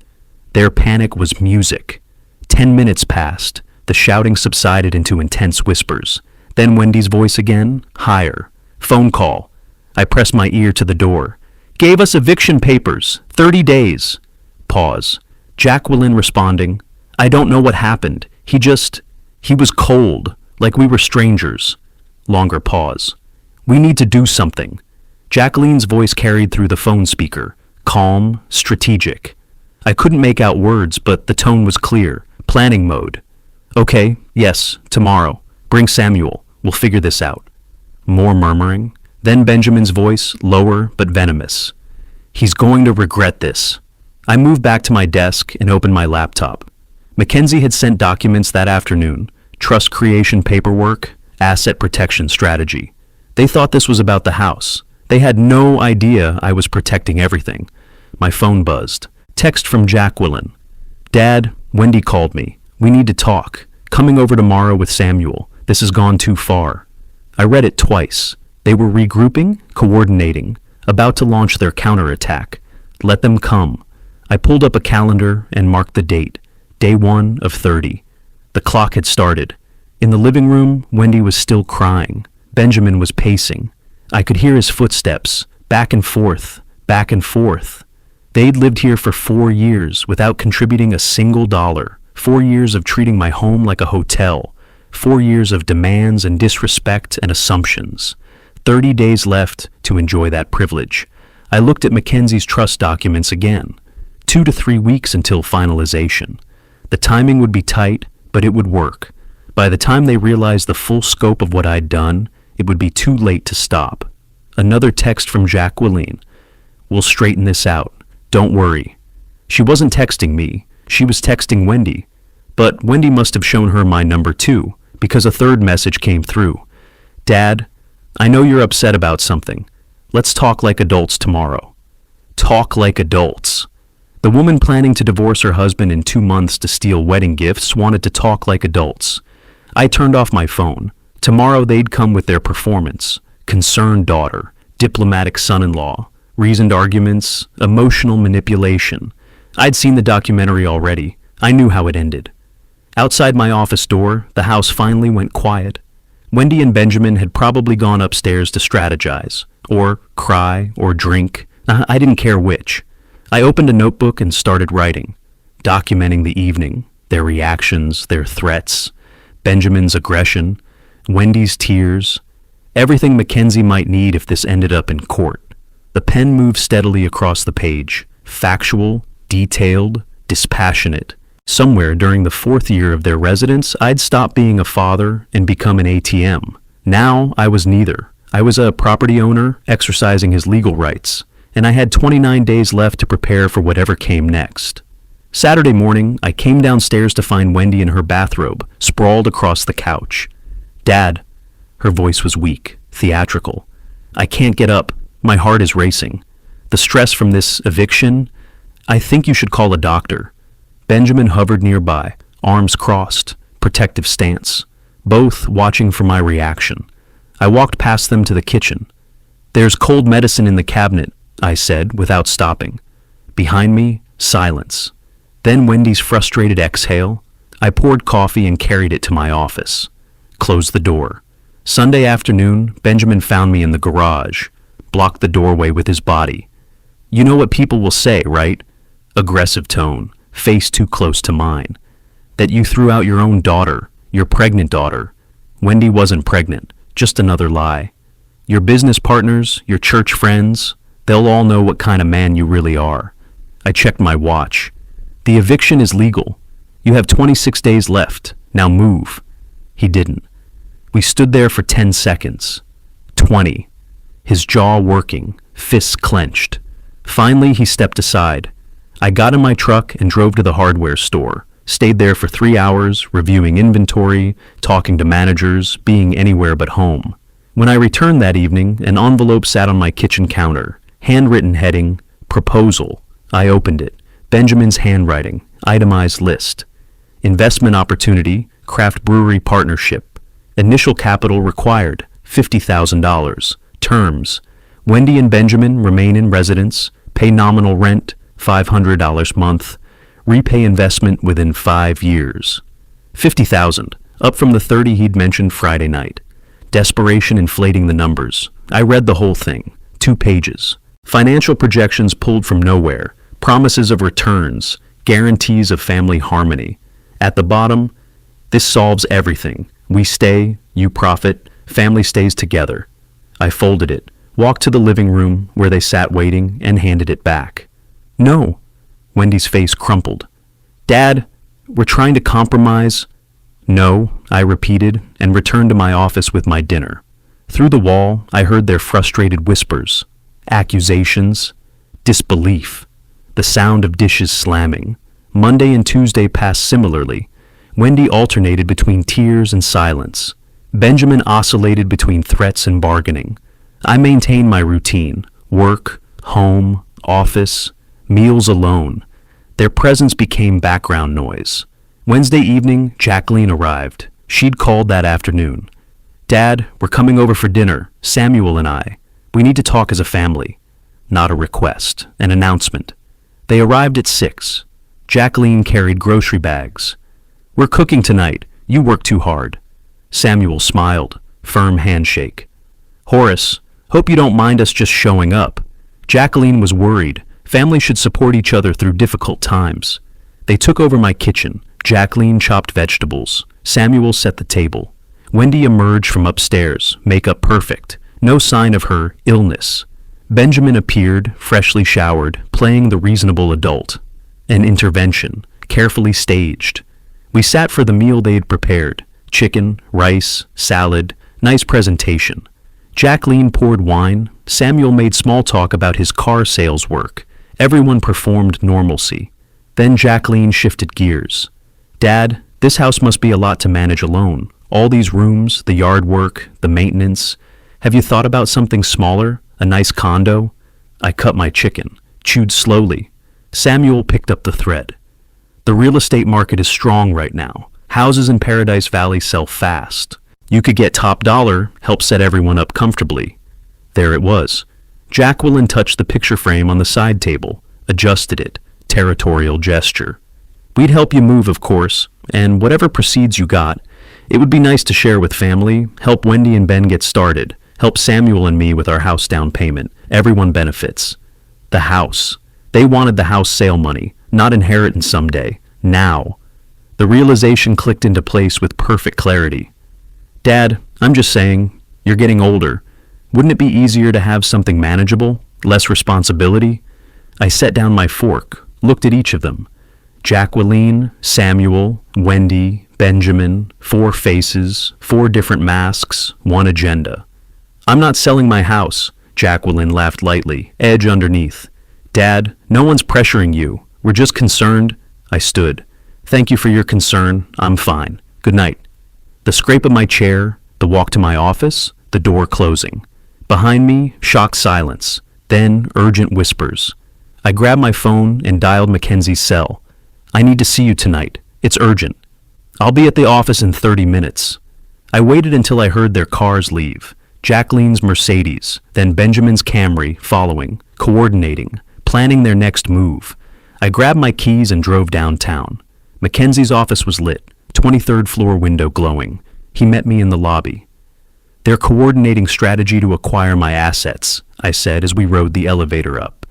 Their panic was music. 10 minutes passed. The shouting subsided into intense whispers. Then Wendy's voice again, higher. "Phone call." I pressed my ear to the door. "Gave us eviction papers. 30 days. Pause. Jacqueline responding. "I don't know what happened. He was cold, like we were strangers." Longer pause. "We need to do something." Jacqueline's voice carried through the phone speaker, calm, strategic. I couldn't make out words, but the tone was clear. Planning mode. "Okay, yes, tomorrow. Bring Samuel. We'll figure this out." More murmuring. Then Benjamin's voice, lower but venomous. "He's going to regret this." I moved back to my desk and opened my laptop. Mackenzie had sent documents that afternoon. Trust creation paperwork, asset protection strategy. They thought this was about the house. They had no idea I was protecting everything. My phone buzzed. Text from Jacqueline. "Dad, Wendy called me. We need to talk. Coming over tomorrow with Samuel. This has gone too far." I read it twice. They were regrouping, coordinating, about to launch their counterattack. Let them come. I pulled up a calendar and marked the date. Day 1 of 30. The clock had started. In the living room, Wendy was still crying. Benjamin was pacing. I could hear his footsteps, back and forth, back and forth. They'd lived here for 4 years without contributing a single dollar. 4 years of treating my home like a hotel. 4 years of demands and disrespect and assumptions. 30 days left to enjoy that privilege. I looked at Mackenzie's trust documents again. 2 to 3 weeks until finalization. The timing would be tight, but it would work. By the time they realized the full scope of what I'd done, it would be too late to stop. Another text from Jacqueline. "We'll straighten this out. Don't worry." She wasn't texting me. She was texting Wendy. But Wendy must have shown her my number too, because a third message came through. "Dad, I know you're upset about something. Let's talk like adults tomorrow." Talk like adults. The woman planning to divorce her husband in 2 months to steal wedding gifts wanted to talk like adults. I turned off my phone. Tomorrow they'd come with their performance. Concerned daughter, diplomatic son-in-law, reasoned arguments, emotional manipulation. I'd seen the documentary already. I knew how it ended. Outside my office door, the house finally went quiet. Wendy and Benjamin had probably gone upstairs to strategize, or cry, or drink. I didn't care which. I opened a notebook and started writing, documenting the evening, their reactions, their threats, Benjamin's aggression, Wendy's tears, everything Mackenzie might need if this ended up in court. The pen moved steadily across the page, factual, detailed, dispassionate. Somewhere during the 4th year of their residence, I'd stopped being a father and become an ATM. Now I was neither. I was a property owner exercising his legal rights, and I had 29 days left to prepare for whatever came next. Saturday morning, I came downstairs to find Wendy in her bathrobe, sprawled across the couch. "Dad," her voice was weak, theatrical. "I can't get up. My heart is racing. The stress from this eviction, I think you should call a doctor." Benjamin hovered nearby, arms crossed, protective stance, both watching for my reaction. I walked past them to the kitchen. "There's cold medicine in the cabinet," I said without stopping. Behind me, silence. Then Wendy's frustrated exhale. I poured coffee and carried it to my office. Closed the door. Sunday afternoon, Benjamin found me in the garage, blocked the doorway with his body. "You know what people will say, right?" Aggressive tone, face too close to mine. "That you threw out your own daughter, your pregnant daughter." Wendy wasn't pregnant, just another lie. "Your business partners, your church friends, they'll all know what kind of man you really are." I checked my watch. "The eviction is legal. You have 26 days left. Now move." He didn't. We stood there for 10 seconds. 20. His jaw working, fists clenched. Finally, he stepped aside. I got in my truck and drove to the hardware store. Stayed there for 3 hours, reviewing inventory, talking to managers, being anywhere but home. When I returned that evening, an envelope sat on my kitchen counter. Handwritten heading, "Proposal." I opened it. Benjamin's handwriting, itemized list. Investment opportunity, craft brewery partnership. Initial capital required, $50,000. Terms, Wendy and Benjamin remain in residence, pay nominal rent, $500 month, repay investment within 5 years. 50,000, up from the 30 he'd mentioned Friday night. Desperation inflating the numbers. I read the whole thing, 2 pages. Financial projections pulled from nowhere, promises of returns, guarantees of family harmony. At the bottom, "This solves everything. We stay, you profit, family stays together." I folded it, walked to the living room where they sat waiting, and handed it back. "No." Wendy's face crumpled. "Dad, we're trying to compromise." "No," I repeated, and returned to my office with my dinner. Through the wall, I heard their frustrated whispers, accusations, disbelief, the sound of dishes slamming. Monday and Tuesday passed similarly. Wendy alternated between tears and silence. Benjamin oscillated between threats and bargaining. I maintained my routine, work, home, office, meals alone. Their presence became background noise. Wednesday evening, Jacqueline arrived. She'd called that afternoon. "Dad, we're coming over for dinner, Samuel and I. We need to talk as a family." Not a request, an announcement. They arrived at 6. Jacqueline carried grocery bags. "We're cooking tonight. You work too hard." Samuel smiled, firm handshake. "Horace, hope you don't mind us just showing up." Jacqueline was worried. Families should support each other through difficult times. They took over my kitchen. Jacqueline chopped vegetables. Samuel set the table. Wendy emerged from upstairs, makeup perfect. No sign of her illness. Benjamin appeared, freshly showered, playing the reasonable adult. An intervention, carefully staged. We sat for the meal they had prepared. Chicken, rice, salad, nice presentation. Jacqueline poured wine. Samuel made small talk about his car sales work. Everyone performed normalcy. Then Jacqueline shifted gears. "Dad, this house must be a lot to manage alone. All these rooms, the yard work, the maintenance. Have you thought about something smaller? A nice condo?" I cut my chicken, chewed slowly. Samuel picked up the thread. "The real estate market is strong right now. Houses in Paradise Valley sell fast. You could get top dollar, help set everyone up comfortably." There it was. Jacqueline touched the picture frame on the side table, adjusted it, territorial gesture. "We'd help you move, of course, and whatever proceeds you got. It would be nice to share with family, help Wendy and Ben get started, help Samuel and me with our house down payment. Everyone benefits." The house. They wanted the house sale money, not inheritance someday. Now. The realization clicked into place with perfect clarity. "Dad, I'm just saying, you're getting older. Wouldn't it be easier to have something manageable, less responsibility?" I set down my fork, looked at each of them. Jacqueline, Samuel, Wendy, Benjamin, 4 faces, 4 different masks, 1 agenda. "I'm not selling my house," Jacqueline laughed lightly, edge underneath. "Dad, no one's pressuring you. We're just concerned." I stood. Thank you for your concern. I'm fine. Good night. The scrape of my chair, the walk to my office, the door closing. Behind me, shocked silence, then urgent whispers. I grabbed my phone and dialed Mackenzie's cell. I need to see you tonight. It's urgent. I'll be at the office in 30 minutes. I waited until I heard their cars leave. Jacqueline's Mercedes, then Benjamin's Camry following, coordinating, planning their next move. I grabbed my keys and drove downtown. Mackenzie's office was lit, 23rd floor window glowing. He met me in the lobby. They're coordinating strategy to acquire my assets, I said as we rode the elevator up.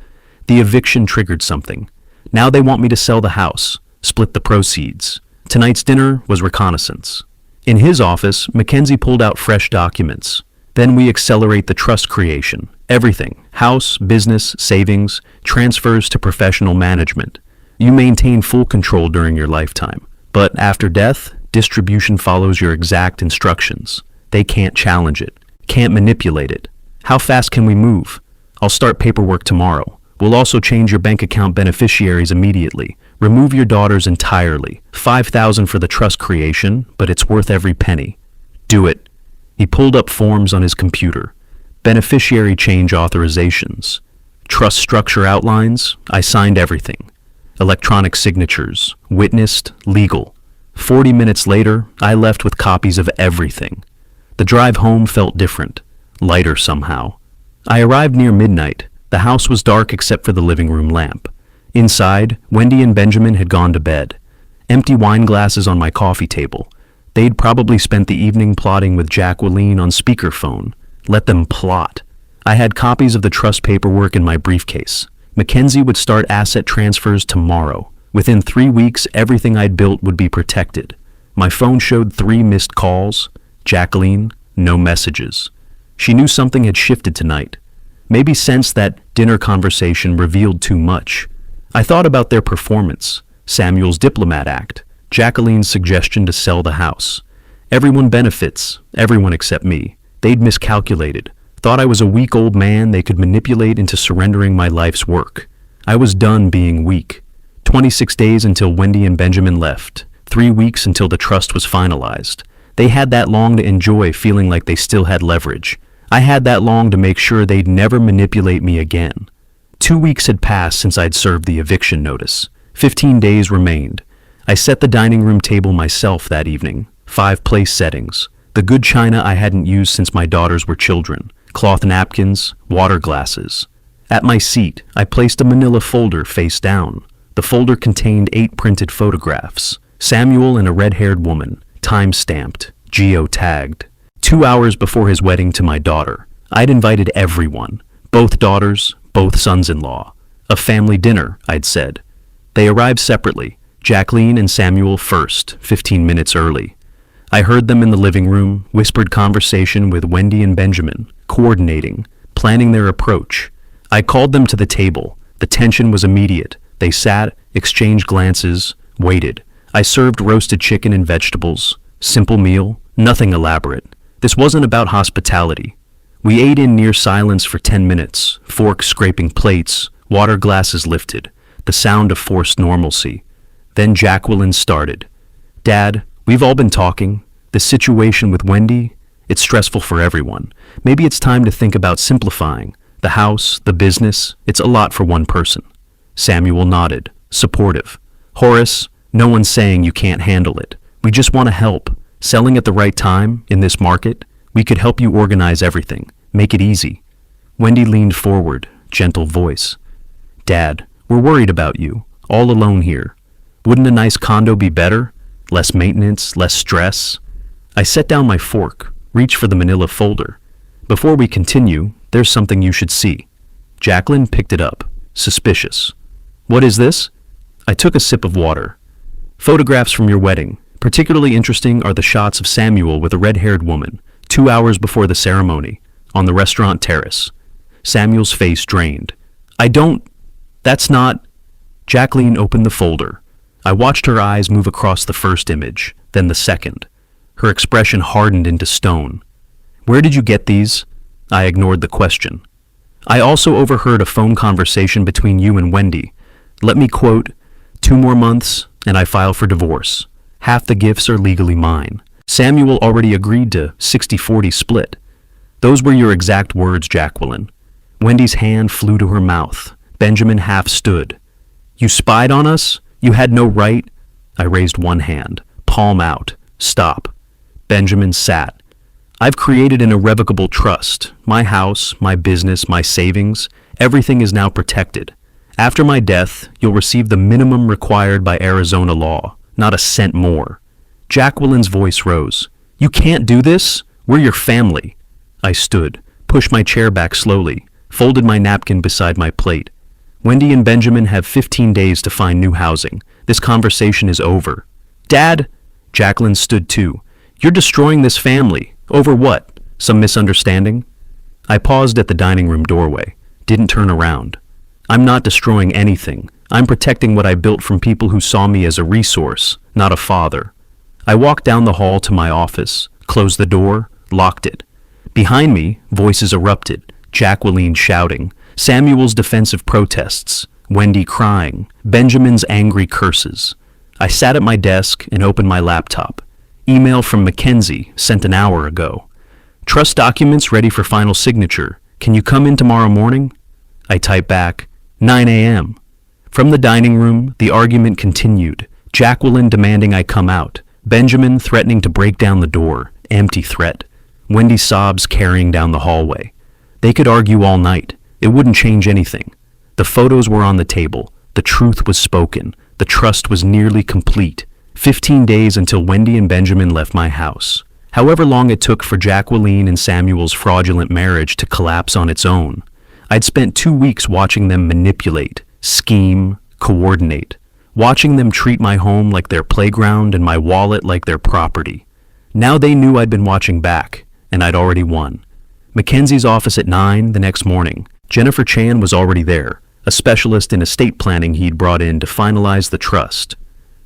The eviction triggered something. Now they want me to sell the house, split the proceeds. Tonight's dinner was reconnaissance. In his office, Mackenzie pulled out fresh documents. Then we accelerate the trust creation. Everything, house, business, savings, transfers to professional management. You maintain full control during your lifetime. But after death, distribution follows your exact instructions. They can't challenge it, can't manipulate it. How fast can we move? I'll start paperwork tomorrow. We'll also change your bank account beneficiaries immediately. Remove your daughters entirely. $5,000 for the trust creation, but it's worth every penny. Do it. He pulled up forms on his computer. Beneficiary change authorizations. Trust structure outlines. I signed everything. Electronic signatures. Witnessed. Legal. 40 minutes later, I left with copies of everything. The drive home felt different. Lighter somehow. I arrived near midnight. The house was dark except for the living room lamp. Inside, Wendy and Benjamin had gone to bed. Empty wine glasses on my coffee table. They'd probably spent the evening plotting with Jacqueline on speakerphone. Let them plot. I had copies of the trust paperwork in my briefcase. Mackenzie would start asset transfers tomorrow. Within 3 weeks, everything I'd built would be protected. My phone showed 3 missed calls. Jacqueline, no messages. She knew something had shifted tonight. Maybe sensed that dinner conversation revealed too much. I thought about their performance, Samuel's diplomat act, Jacqueline's suggestion to sell the house. Everyone benefits, everyone except me. They'd miscalculated, thought I was a weak old man they could manipulate into surrendering my life's work. I was done being weak. 26 days until Wendy and Benjamin left, 3 weeks until the trust was finalized. They had that long to enjoy feeling like they still had leverage. I had that long to make sure they'd never manipulate me again. 2 weeks had passed since I'd served the eviction notice. 15 days remained. I set the dining room table myself that evening. 5 place settings. The good china I hadn't used since my daughters were children. Cloth napkins, water glasses. At my seat, I placed a manila folder face down. The folder contained 8 printed photographs. Samuel and a red-haired woman, time-stamped, geo-tagged. 2 hours before his wedding to my daughter. I'd invited everyone. Both daughters, both sons-in-law. A family dinner, I'd said. They arrived separately. Jacqueline and Samuel first, 15 minutes early. I heard them in the living room, whispered conversation with Wendy and Benjamin, coordinating, planning their approach. I called them to the table. The tension was immediate. They sat, exchanged glances, waited. I served roasted chicken and vegetables. Simple meal, nothing elaborate. This wasn't about hospitality. We ate in near silence for 10 minutes, forks scraping plates, water glasses lifted, the sound of forced normalcy. Then Jacqueline started. Dad, we've all been talking. The situation with Wendy, it's stressful for everyone. Maybe it's time to think about simplifying. The house, the business, it's a lot for one person. Samuel nodded, supportive. Horace, no one's saying you can't handle it. We just want to help. Selling at the right time, in this market, we could help you organize everything, make it easy. Wendy leaned forward, gentle voice. Dad, we're worried about you, all alone here. Wouldn't a nice condo be better? Less maintenance, less stress? I set down my fork, reached for the manila folder. Before we continue, there's something you should see. Jacqueline picked it up, suspicious. What is this? I took a sip of water. Photographs from your wedding. Particularly interesting are the shots of Samuel with a red-haired woman, 2 hours before the ceremony, on the restaurant terrace. Samuel's face drained. That's not... Jacqueline opened the folder. I watched her eyes move across the first image, then the second. Her expression hardened into stone. Where did you get these? I ignored the question. I also overheard a phone conversation between you and Wendy. Let me quote, 2 more months, and I file for divorce. Half the gifts are legally mine. Samuel already agreed to 60-40 split. Those were your exact words, Jacqueline. Wendy's hand flew to her mouth. Benjamin half stood. You spied on us? You had no right? I raised one hand, palm out. Stop. Benjamin sat. I've created an irrevocable trust. My house, my business, my savings, everything is now protected. After my death, you'll receive the minimum required by Arizona law, not a cent more. Jacqueline's voice rose. You can't do this? We're your family. I stood, pushed my chair back slowly, folded my napkin beside my plate. Wendy and Benjamin have 15 days to find new housing. This conversation is over. Dad! Jacqueline stood too. You're destroying this family. Over what? Some misunderstanding? I paused at the dining room doorway, didn't turn around. I'm not destroying anything. I'm protecting what I built from people who saw me as a resource, not a father. I walked down the hall to my office, closed the door, locked it. Behind me, voices erupted, Jacqueline shouting, Samuel's defensive protests, Wendy crying, Benjamin's angry curses. I sat at my desk and opened my laptop. Email from Mackenzie, sent an hour ago. Trust documents ready for final signature. Can you come in tomorrow morning? I typed back, 9 a.m. From the dining room, the argument continued. Jacqueline demanding I come out. Benjamin threatening to break down the door. Empty threat. Wendy's sobs carrying down the hallway. They could argue all night. It wouldn't change anything. The photos were on the table. The truth was spoken. The trust was nearly complete. 15 days until Wendy and Benjamin left my house. However long it took for Jacqueline and Samuel's fraudulent marriage to collapse on its own. I'd spent 2 weeks watching them manipulate, scheme, coordinate. Watching them treat my home like their playground and my wallet like their property. Now they knew I'd been watching back, and I'd already won. Mackenzie's office at 9 the next morning. Jennifer Chan was already there, a specialist in estate planning he'd brought in to finalize the trust.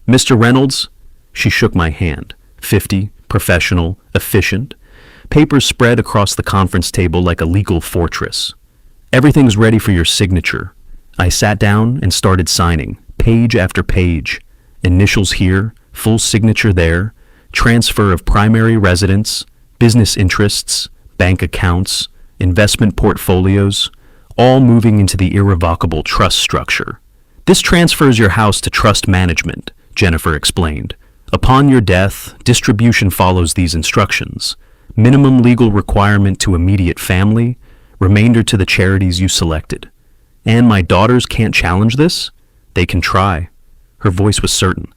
Mr. Reynolds? She shook my hand. 50, professional, efficient. Papers spread across the conference table like a legal fortress. Everything's ready for your signature. I sat down and started signing, page after page. Initials here, full signature there, transfer of primary residence, business interests, bank accounts, investment portfolios, all moving into the irrevocable trust structure. This transfers your house to trust management, Jennifer explained. Upon your death, distribution follows these instructions. Minimum legal requirement to immediate family, remainder to the charities you selected. And my daughters can't challenge this? They can try. Her voice was certain.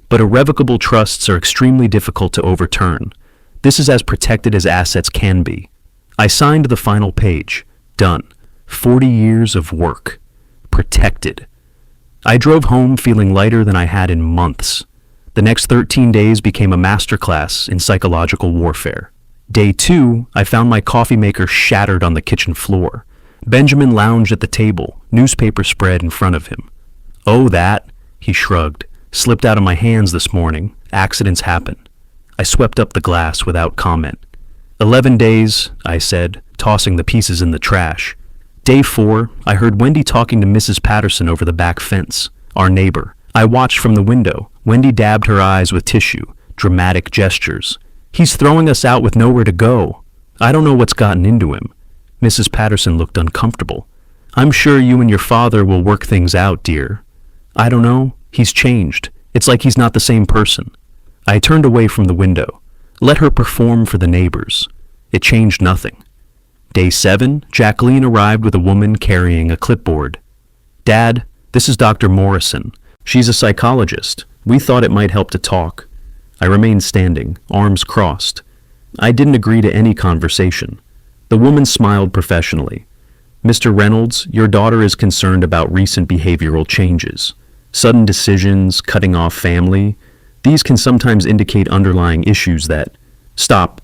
But irrevocable trusts are extremely difficult to overturn. This is as protected as assets can be. I signed the final page. Done. 40 years of work. Protected. I drove home feeling lighter than I had in months. The next 13 days became a masterclass in psychological warfare. Day 2, I found my coffee maker shattered on the kitchen floor. Benjamin lounged at the table, newspaper spread in front of him. Oh, that, he shrugged. Slipped out of my hands this morning. Accidents happen. I swept up the glass without comment. 11 days, I said, tossing the pieces in the trash. Day 4, I heard Wendy talking to Mrs. Patterson over the back fence, our neighbor. I watched from the window. Wendy dabbed her eyes with tissue, dramatic gestures. He's throwing us out with nowhere to go. I don't know what's gotten into him. Mrs. Patterson looked uncomfortable. I'm sure you and your father will work things out, dear. I don't know. He's changed. It's like he's not the same person. I turned away from the window. Let her perform for the neighbors. It changed nothing. Day 7, Jacqueline arrived with a woman carrying a clipboard. Dad, this is Dr. Morrison. She's a psychologist. We thought it might help to talk. I remained standing, arms crossed. I didn't agree to any conversation. The woman smiled professionally. Mr. Reynolds, your daughter is concerned about recent behavioral changes. Sudden decisions, cutting off family. These can sometimes indicate underlying issues that... Stop.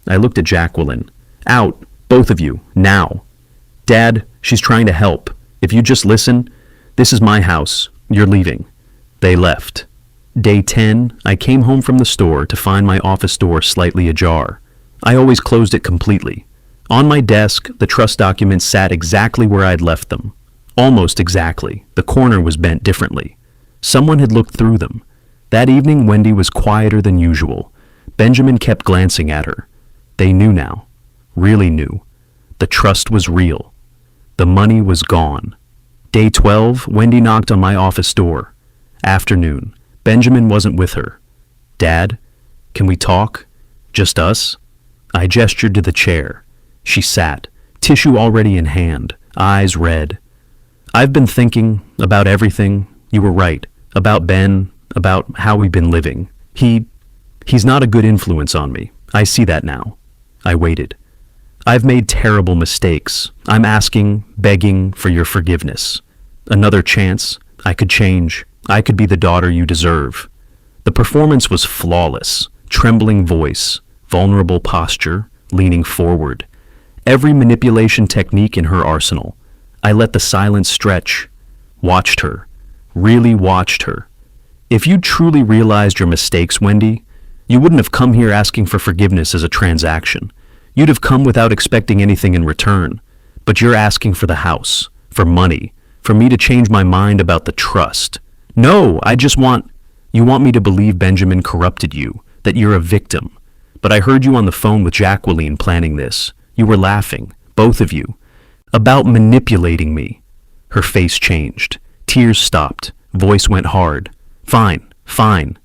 I looked at Jacqueline. Out, both of you, now. Dad, she's trying to help. If you just listen, this is my house. You're leaving. They left. Day 10, I came home from the store to find my office door slightly ajar. I always closed it completely. On my desk, the trust documents sat exactly where I'd left them. Almost exactly. The corner was bent differently. Someone had looked through them. That evening, Wendy was quieter than usual. Benjamin kept glancing at her. They knew now. Really knew. The trust was real. The money was gone. Day 12, Wendy knocked on my office door. Afternoon. Benjamin wasn't with her. Dad, can we talk? Just us? I gestured to the chair. She sat, tissue already in hand, eyes red. I've been thinking about everything. You were right. About Ben, about how we've been living. He's not a good influence on me. I see that now. I waited. I've made terrible mistakes. I'm asking, begging for your forgiveness. Another chance. I could change. I could be the daughter you deserve. The performance was flawless. Trembling voice, vulnerable posture, leaning forward. Every manipulation technique in her arsenal. I let the silence stretch. Watched her. Really watched her. If you truly realized your mistakes, Wendy, you wouldn't have come here asking for forgiveness as a transaction. You'd have come without expecting anything in return. But you're asking for the house, for money, for me to change my mind about the trust. No, you want me to believe Benjamin corrupted you, that you're a victim. But I heard you on the phone with Jacqueline planning this. You were laughing, both of you, about manipulating me. Her face changed. Tears stopped. Voice went hard. Fine, fine.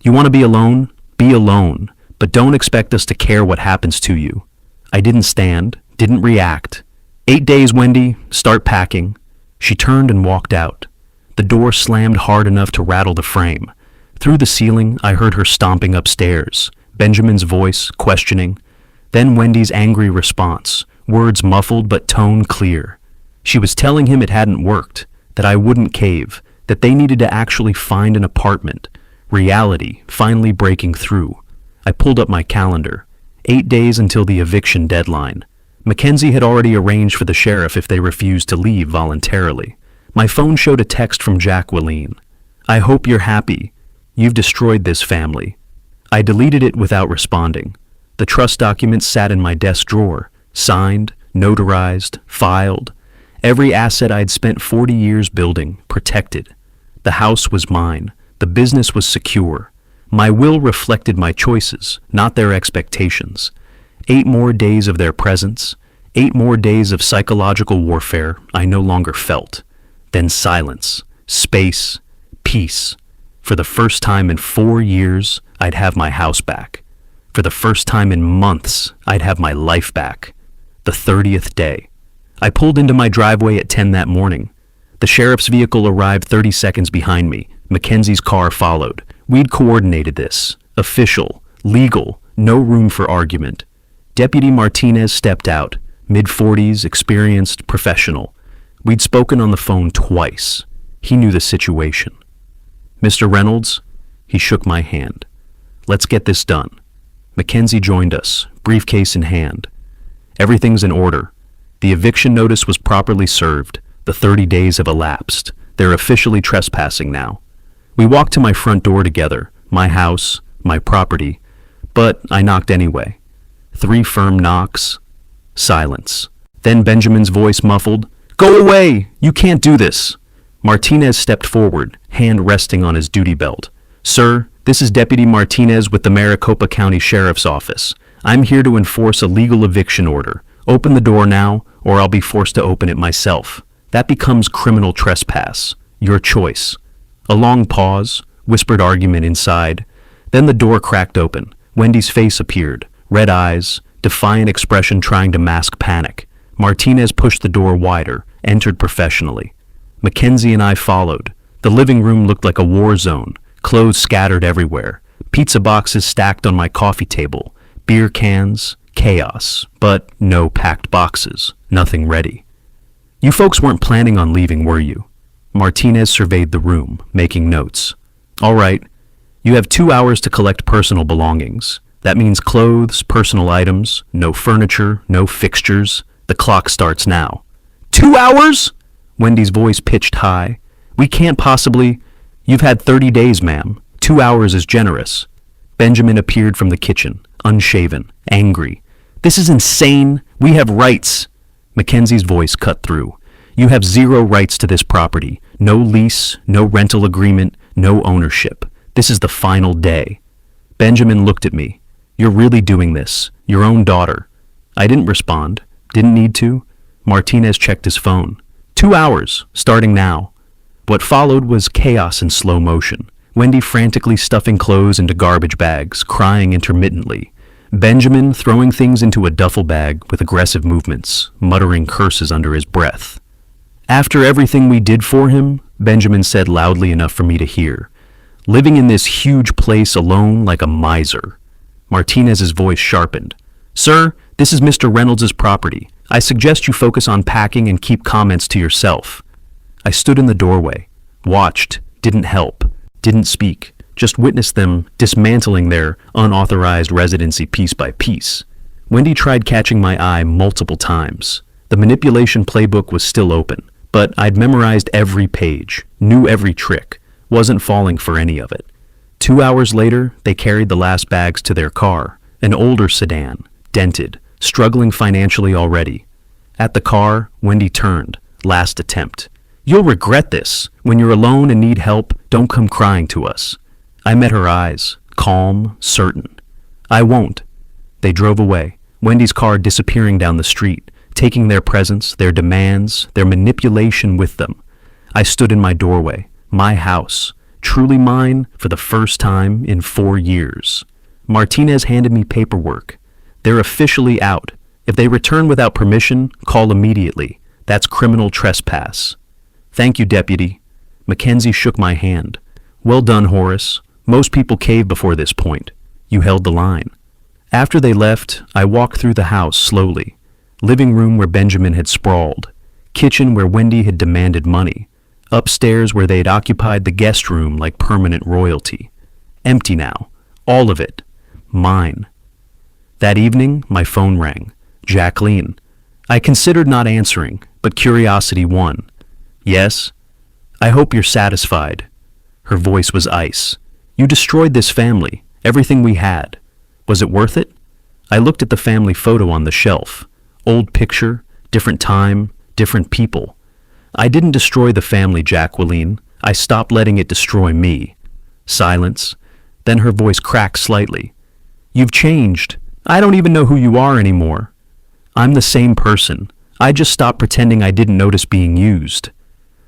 You want to be alone? Be alone. But don't expect us to care what happens to you. I didn't stand, didn't react. 8 days, Wendy. Start packing. She turned and walked out. The door slammed hard enough to rattle the frame. Through the ceiling, I heard her stomping upstairs. Benjamin's voice, questioning. Then Wendy's angry response, words muffled but tone clear. She was telling him it hadn't worked, that I wouldn't cave, that they needed to actually find an apartment. Reality finally breaking through. I pulled up my calendar. 8 days until the eviction deadline. Mackenzie had already arranged for the sheriff if they refused to leave voluntarily. My phone showed a text from Jacqueline. I hope you're happy. You've destroyed this family. I deleted it without responding. The trust documents sat in my desk drawer, signed, notarized, filed. Every asset I'd spent 40 years building, protected. The house was mine. The business was secure. My will reflected my choices, not their expectations. 8 more days of their presence, 8 more days of psychological warfare I no longer felt. Then silence, space, peace. For the first time in 4 years, I'd have my house back. For the first time in months, I'd have my life back. The 30th day. I pulled into my driveway at 10 that morning. The sheriff's vehicle arrived 30 seconds behind me. Mackenzie's car followed. We'd coordinated this. Official, legal, no room for argument. Deputy Martinez stepped out, mid-40s, experienced, professional. We'd spoken on the phone twice. He knew the situation. Mr. Reynolds, he shook my hand. Let's get this done. Mackenzie joined us, briefcase in hand. Everything's in order. The eviction notice was properly served. The 30 days have elapsed. They're officially trespassing now. We walked to my front door together, my house, my property, but I knocked anyway. 3 firm knocks. Silence. Then Benjamin's voice muffled, "Go away! You can't do this!" Martinez stepped forward, hand resting on his duty belt. "Sir, this is Deputy Martinez with the Maricopa County Sheriff's Office. I'm here to enforce a legal eviction order. Open the door now, or I'll be forced to open it myself. That becomes criminal trespass. Your choice." A long pause, whispered argument inside. Then the door cracked open. Wendy's face appeared, red eyes, defiant expression trying to mask panic. Martinez pushed the door wider, entered professionally. Mackenzie and I followed. The living room looked like a war zone, clothes scattered everywhere, pizza boxes stacked on my coffee table, beer cans, chaos, but no packed boxes, nothing ready. You folks weren't planning on leaving, were you? Martinez surveyed the room, making notes. All right, you have 2 hours to collect personal belongings. That means clothes, personal items, no furniture, no fixtures. The clock starts now. 2 hours? Wendy's voice pitched high. We can't possibly... You've had 30 days, ma'am. 2 hours is generous. Benjamin appeared from the kitchen, unshaven, angry. This is insane. We have rights. Mackenzie's voice cut through. You have 0 rights to this property. No lease, no rental agreement, No ownership. This is the final day. Benjamin looked at me. You're really doing this. Your own daughter. I didn't respond. Didn't need to. Martinez checked his phone. 2 hours, starting now. What followed was chaos in slow motion. Wendy frantically stuffing clothes into garbage bags, crying intermittently. Benjamin throwing things into a duffel bag with aggressive movements, muttering curses under his breath. After everything we did for him, Benjamin said loudly enough for me to hear, living in this huge place alone like a miser. Martinez's voice sharpened. Sir, this is Mr. Reynolds' property. I suggest you focus on packing and keep comments to yourself. I stood in the doorway, watched, didn't help, didn't speak, just witnessed them dismantling their unauthorized residency piece by piece. Wendy tried catching my eye multiple times. The manipulation playbook was still open, but I'd memorized every page, knew every trick, wasn't falling for any of it. 2 hours later, they carried the last bags to their car, an older sedan, dented, struggling financially already. At the car, Wendy turned, last attempt. You'll regret this. When you're alone and need help, don't come crying to us. I met her eyes, calm, certain. I won't. They drove away, Wendy's car disappearing down the street, taking their presence, their demands, their manipulation with them. I stood in my doorway, my house, truly mine for the first time in 4 years. Martinez handed me paperwork. They're officially out. If they return without permission, call immediately. That's criminal trespass. Thank you, Deputy. Mackenzie shook my hand. Well done, Horace. Most people cave before this point. You held the line. After they left, I walked through the house slowly. Living room where Benjamin had sprawled. Kitchen where Wendy had demanded money. Upstairs where they'd occupied the guest room like permanent royalty. Empty now. All of it. Mine. That evening, my phone rang. Jacqueline. I considered not answering, but curiosity won. Yes? I hope you're satisfied. Her voice was ice. You destroyed this family, everything we had. Was it worth it? I looked at the family photo on the shelf. Old picture, different time, different people. I didn't destroy the family, Jacqueline. I stopped letting it destroy me. Silence. Then her voice cracked slightly. You've changed. I don't even know who you are anymore. I'm the same person. I just stopped pretending I didn't notice being used.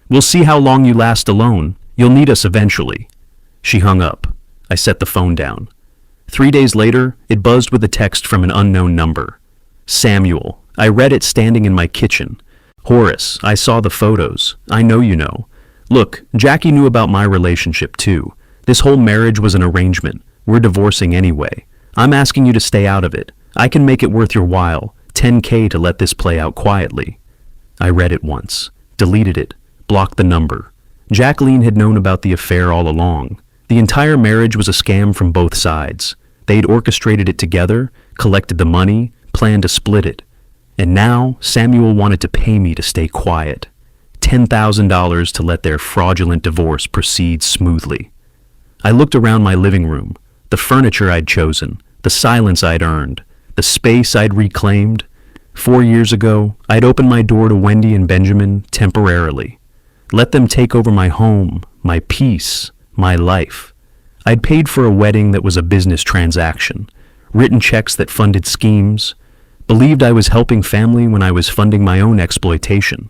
We'll see how long you last alone. You'll need us eventually. She hung up. I set the phone down. 3 days later, it buzzed with a text from an unknown number. Samuel. I read it standing in my kitchen. Horace, I saw the photos. I know you know. Look, Jackie knew about my relationship too. This whole marriage was an arrangement. We're divorcing anyway. I'm asking you to stay out of it. I can make it worth your while. $10K to let this play out quietly. I read it once, deleted it, blocked the number. Jacqueline had known about the affair all along. The entire marriage was a scam from both sides. They'd orchestrated it together, collected the money, planned to split it. And now Samuel wanted to pay me to stay quiet. $10,000 to let their fraudulent divorce proceed smoothly. I looked around my living room, the furniture I'd chosen, the silence I'd earned, the space I'd reclaimed. 4 years ago, I'd opened my door to Wendy and Benjamin temporarily. Let them take over my home, my peace, my life. I'd paid for a wedding that was a business transaction, written checks that funded schemes, believed I was helping family when I was funding my own exploitation.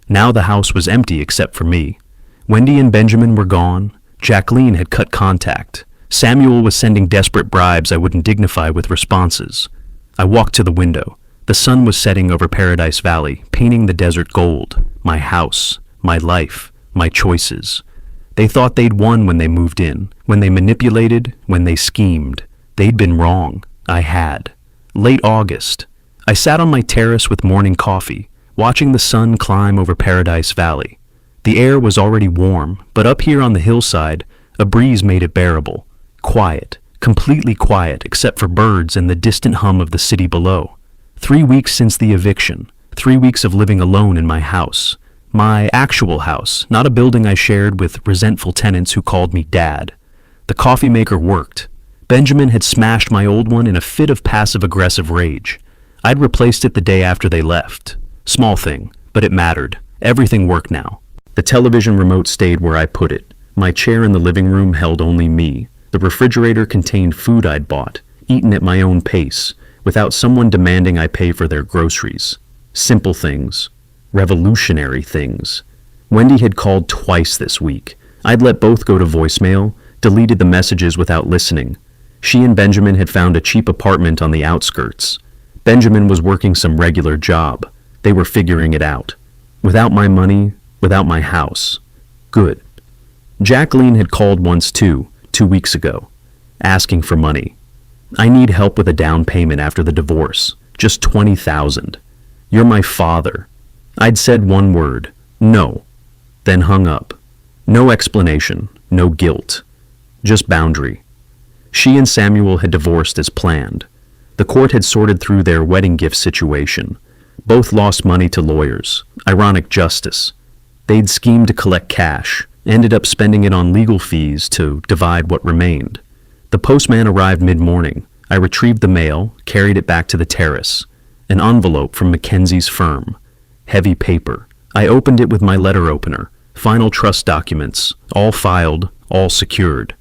Now the house was empty except for me. Wendy and Benjamin were gone. Jacqueline had cut contact. Samuel was sending desperate bribes I wouldn't dignify with responses. I walked to the window. The sun was setting over Paradise Valley, painting the desert gold. My house, my life, my choices. They thought they'd won when they moved in, when they manipulated, when they schemed. They'd been wrong. I had. Late August. I sat on my terrace with morning coffee, watching the sun climb over Paradise Valley. The air was already warm, but up here on the hillside, a breeze made it bearable. Quiet, completely quiet except for birds and the distant hum of the city below. 3 weeks since the eviction, 3 weeks of living alone in my house. My actual house, not a building I shared with resentful tenants who called me Dad. The coffee maker worked. Benjamin had smashed my old one in a fit of passive-aggressive rage. I'd replaced it the day after they left. Small thing, but it mattered. Everything worked now. The television remote stayed where I put it. My chair in the living room held only me. The refrigerator contained food I'd bought, eaten at my own pace, without someone demanding I pay for their groceries. Simple things. Revolutionary things. Wendy had called twice this week. I'd let both go to voicemail, deleted the messages without listening. She and Benjamin had found a cheap apartment on the outskirts. Benjamin was working some regular job. They were figuring it out. Without my money, without my house. Good. Jacqueline had called once too, 2 weeks ago, asking for money. I need help with a down payment after the divorce. Just $20,000. You're my father. I'd said one word, no, then hung up. No explanation, no guilt. Just boundary. She and Samuel had divorced as planned. The court had sorted through their wedding gift situation. Both lost money to lawyers. Ironic justice. They'd schemed to collect cash, ended up spending it on legal fees to divide what remained. The postman arrived mid-morning. I retrieved the mail, carried it back to the terrace. An envelope from Mackenzie's firm. Heavy paper. I opened it with my letter opener. Final trust documents, all filed, all secured.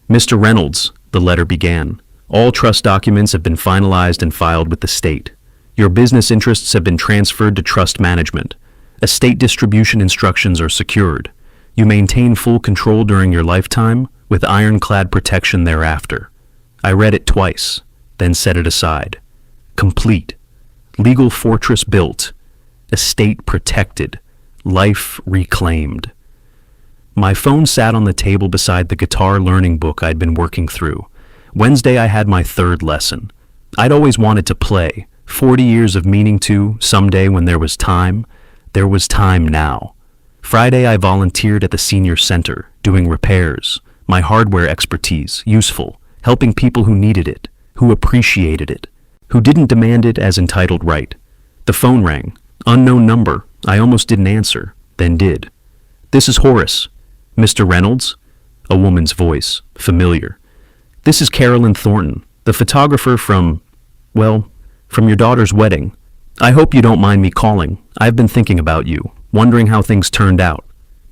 Mr. Reynolds, the letter began. All trust documents have been finalized and filed with the state. Your business interests have been transferred to trust management. Estate distribution instructions are secured. You maintain full control during your lifetime, with ironclad protection thereafter. I read it twice, then set it aside. Complete. Legal fortress built. Estate protected. Life reclaimed. My phone sat on the table beside the guitar learning book I'd been working through. Wednesday I had my third lesson. I'd always wanted to play. 40 years of meaning to, someday when there was time. There was time now. Friday I volunteered at the senior center, doing repairs. My hardware expertise, useful, helping people who needed it, who appreciated it, who didn't demand it as entitled right. The phone rang. Unknown number. I almost didn't answer, then did. This is Horace. Mr. Reynolds? A woman's voice, familiar. This is Carolyn Thornton, the photographer from your daughter's wedding. I hope you don't mind me calling. I've been thinking about you, wondering how things turned out.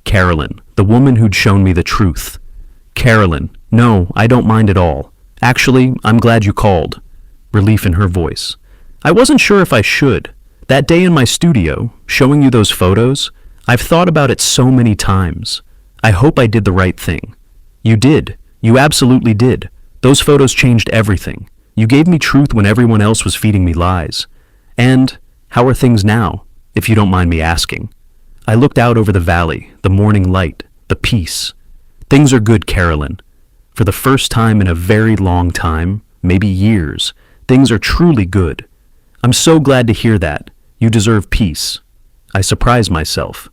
Carolyn, the woman who'd shown me the truth. Carolyn, no, I don't mind at all. Actually, I'm glad you called. Relief in her voice. I wasn't sure if I should. That day in my studio, showing you those photos, I've thought about it so many times. I hope I did the right thing. You did. You absolutely did. Those photos changed everything. You gave me truth when everyone else was feeding me lies. And how are things now, if you don't mind me asking? I looked out over the valley, the morning light, the peace. Things are good, Carolyn. For the first time in a very long time, maybe years, things are truly good. I'm so glad to hear that. You deserve peace. I surprised myself.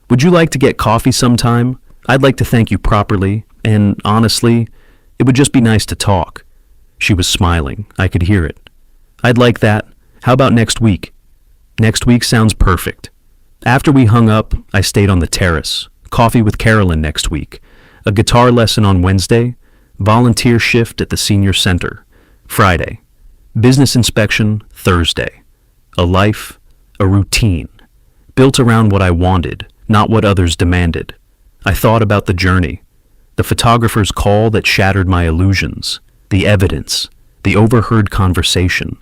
Would you like to get coffee sometime? I'd like to thank you properly, and honestly, it would just be nice to talk. She was smiling. I could hear it. I'd like that. How about next week? Next week sounds perfect. After we hung up, I stayed on the terrace. Coffee with Carolyn next week. A guitar lesson on Wednesday. Volunteer shift at the senior center. Friday. Business inspection Thursday. A life, a routine. Built around what I wanted, not what others demanded. I thought about the journey. The photographer's call that shattered my illusions. The evidence. The overheard conversation.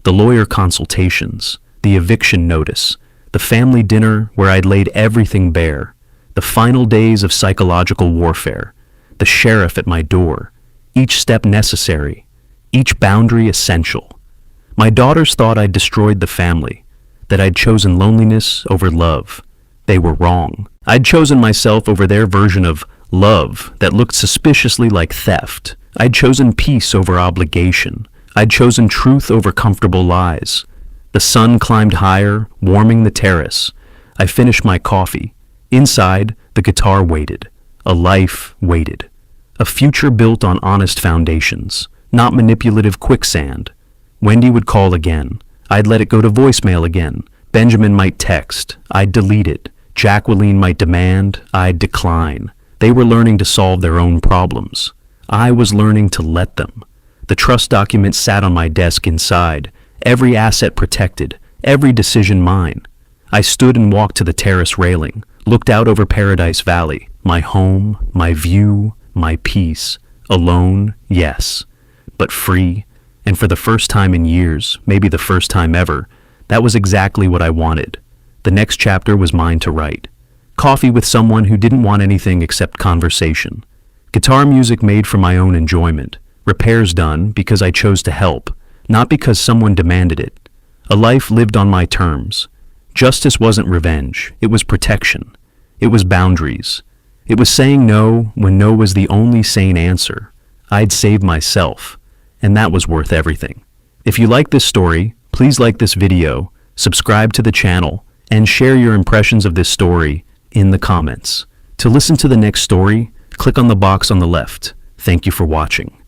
The lawyer consultations. The eviction notice. The family dinner where I'd laid everything bare. The final days of psychological warfare. The sheriff at my door. Each step necessary. Each boundary essential. My daughters thought I'd destroyed the family, that I'd chosen loneliness over love. They were wrong. I'd chosen myself over their version of love that looked suspiciously like theft. I'd chosen peace over obligation. I'd chosen truth over comfortable lies. The sun climbed higher, warming the terrace. I finished my coffee. Inside, the guitar waited. A life waited. A future built on honest foundations, not manipulative quicksand. Wendy would call again. I'd let it go to voicemail again. Benjamin might text. I'd delete it. Jacqueline might demand. I'd decline. They were learning to solve their own problems. I was learning to let them. The trust document sat on my desk inside, every asset protected, every decision mine. I stood and walked to the terrace railing, looked out over Paradise Valley, my home, my view, my peace. Alone, yes, but free, and for the first time in years, maybe the first time ever, that was exactly what I wanted. The next chapter was mine to write. Coffee with someone who didn't want anything except conversation. Guitar music made for my own enjoyment. Repairs done because I chose to help, not because someone demanded it. A life lived on my terms. Justice wasn't revenge, it was protection. It was boundaries. It was saying no when no was the only sane answer. I'd saved myself, and that was worth everything. If you like this story, please like this video, subscribe to the channel, and share your impressions of this story in the comments. To listen to the next story, click on the box on the left. Thank you for watching.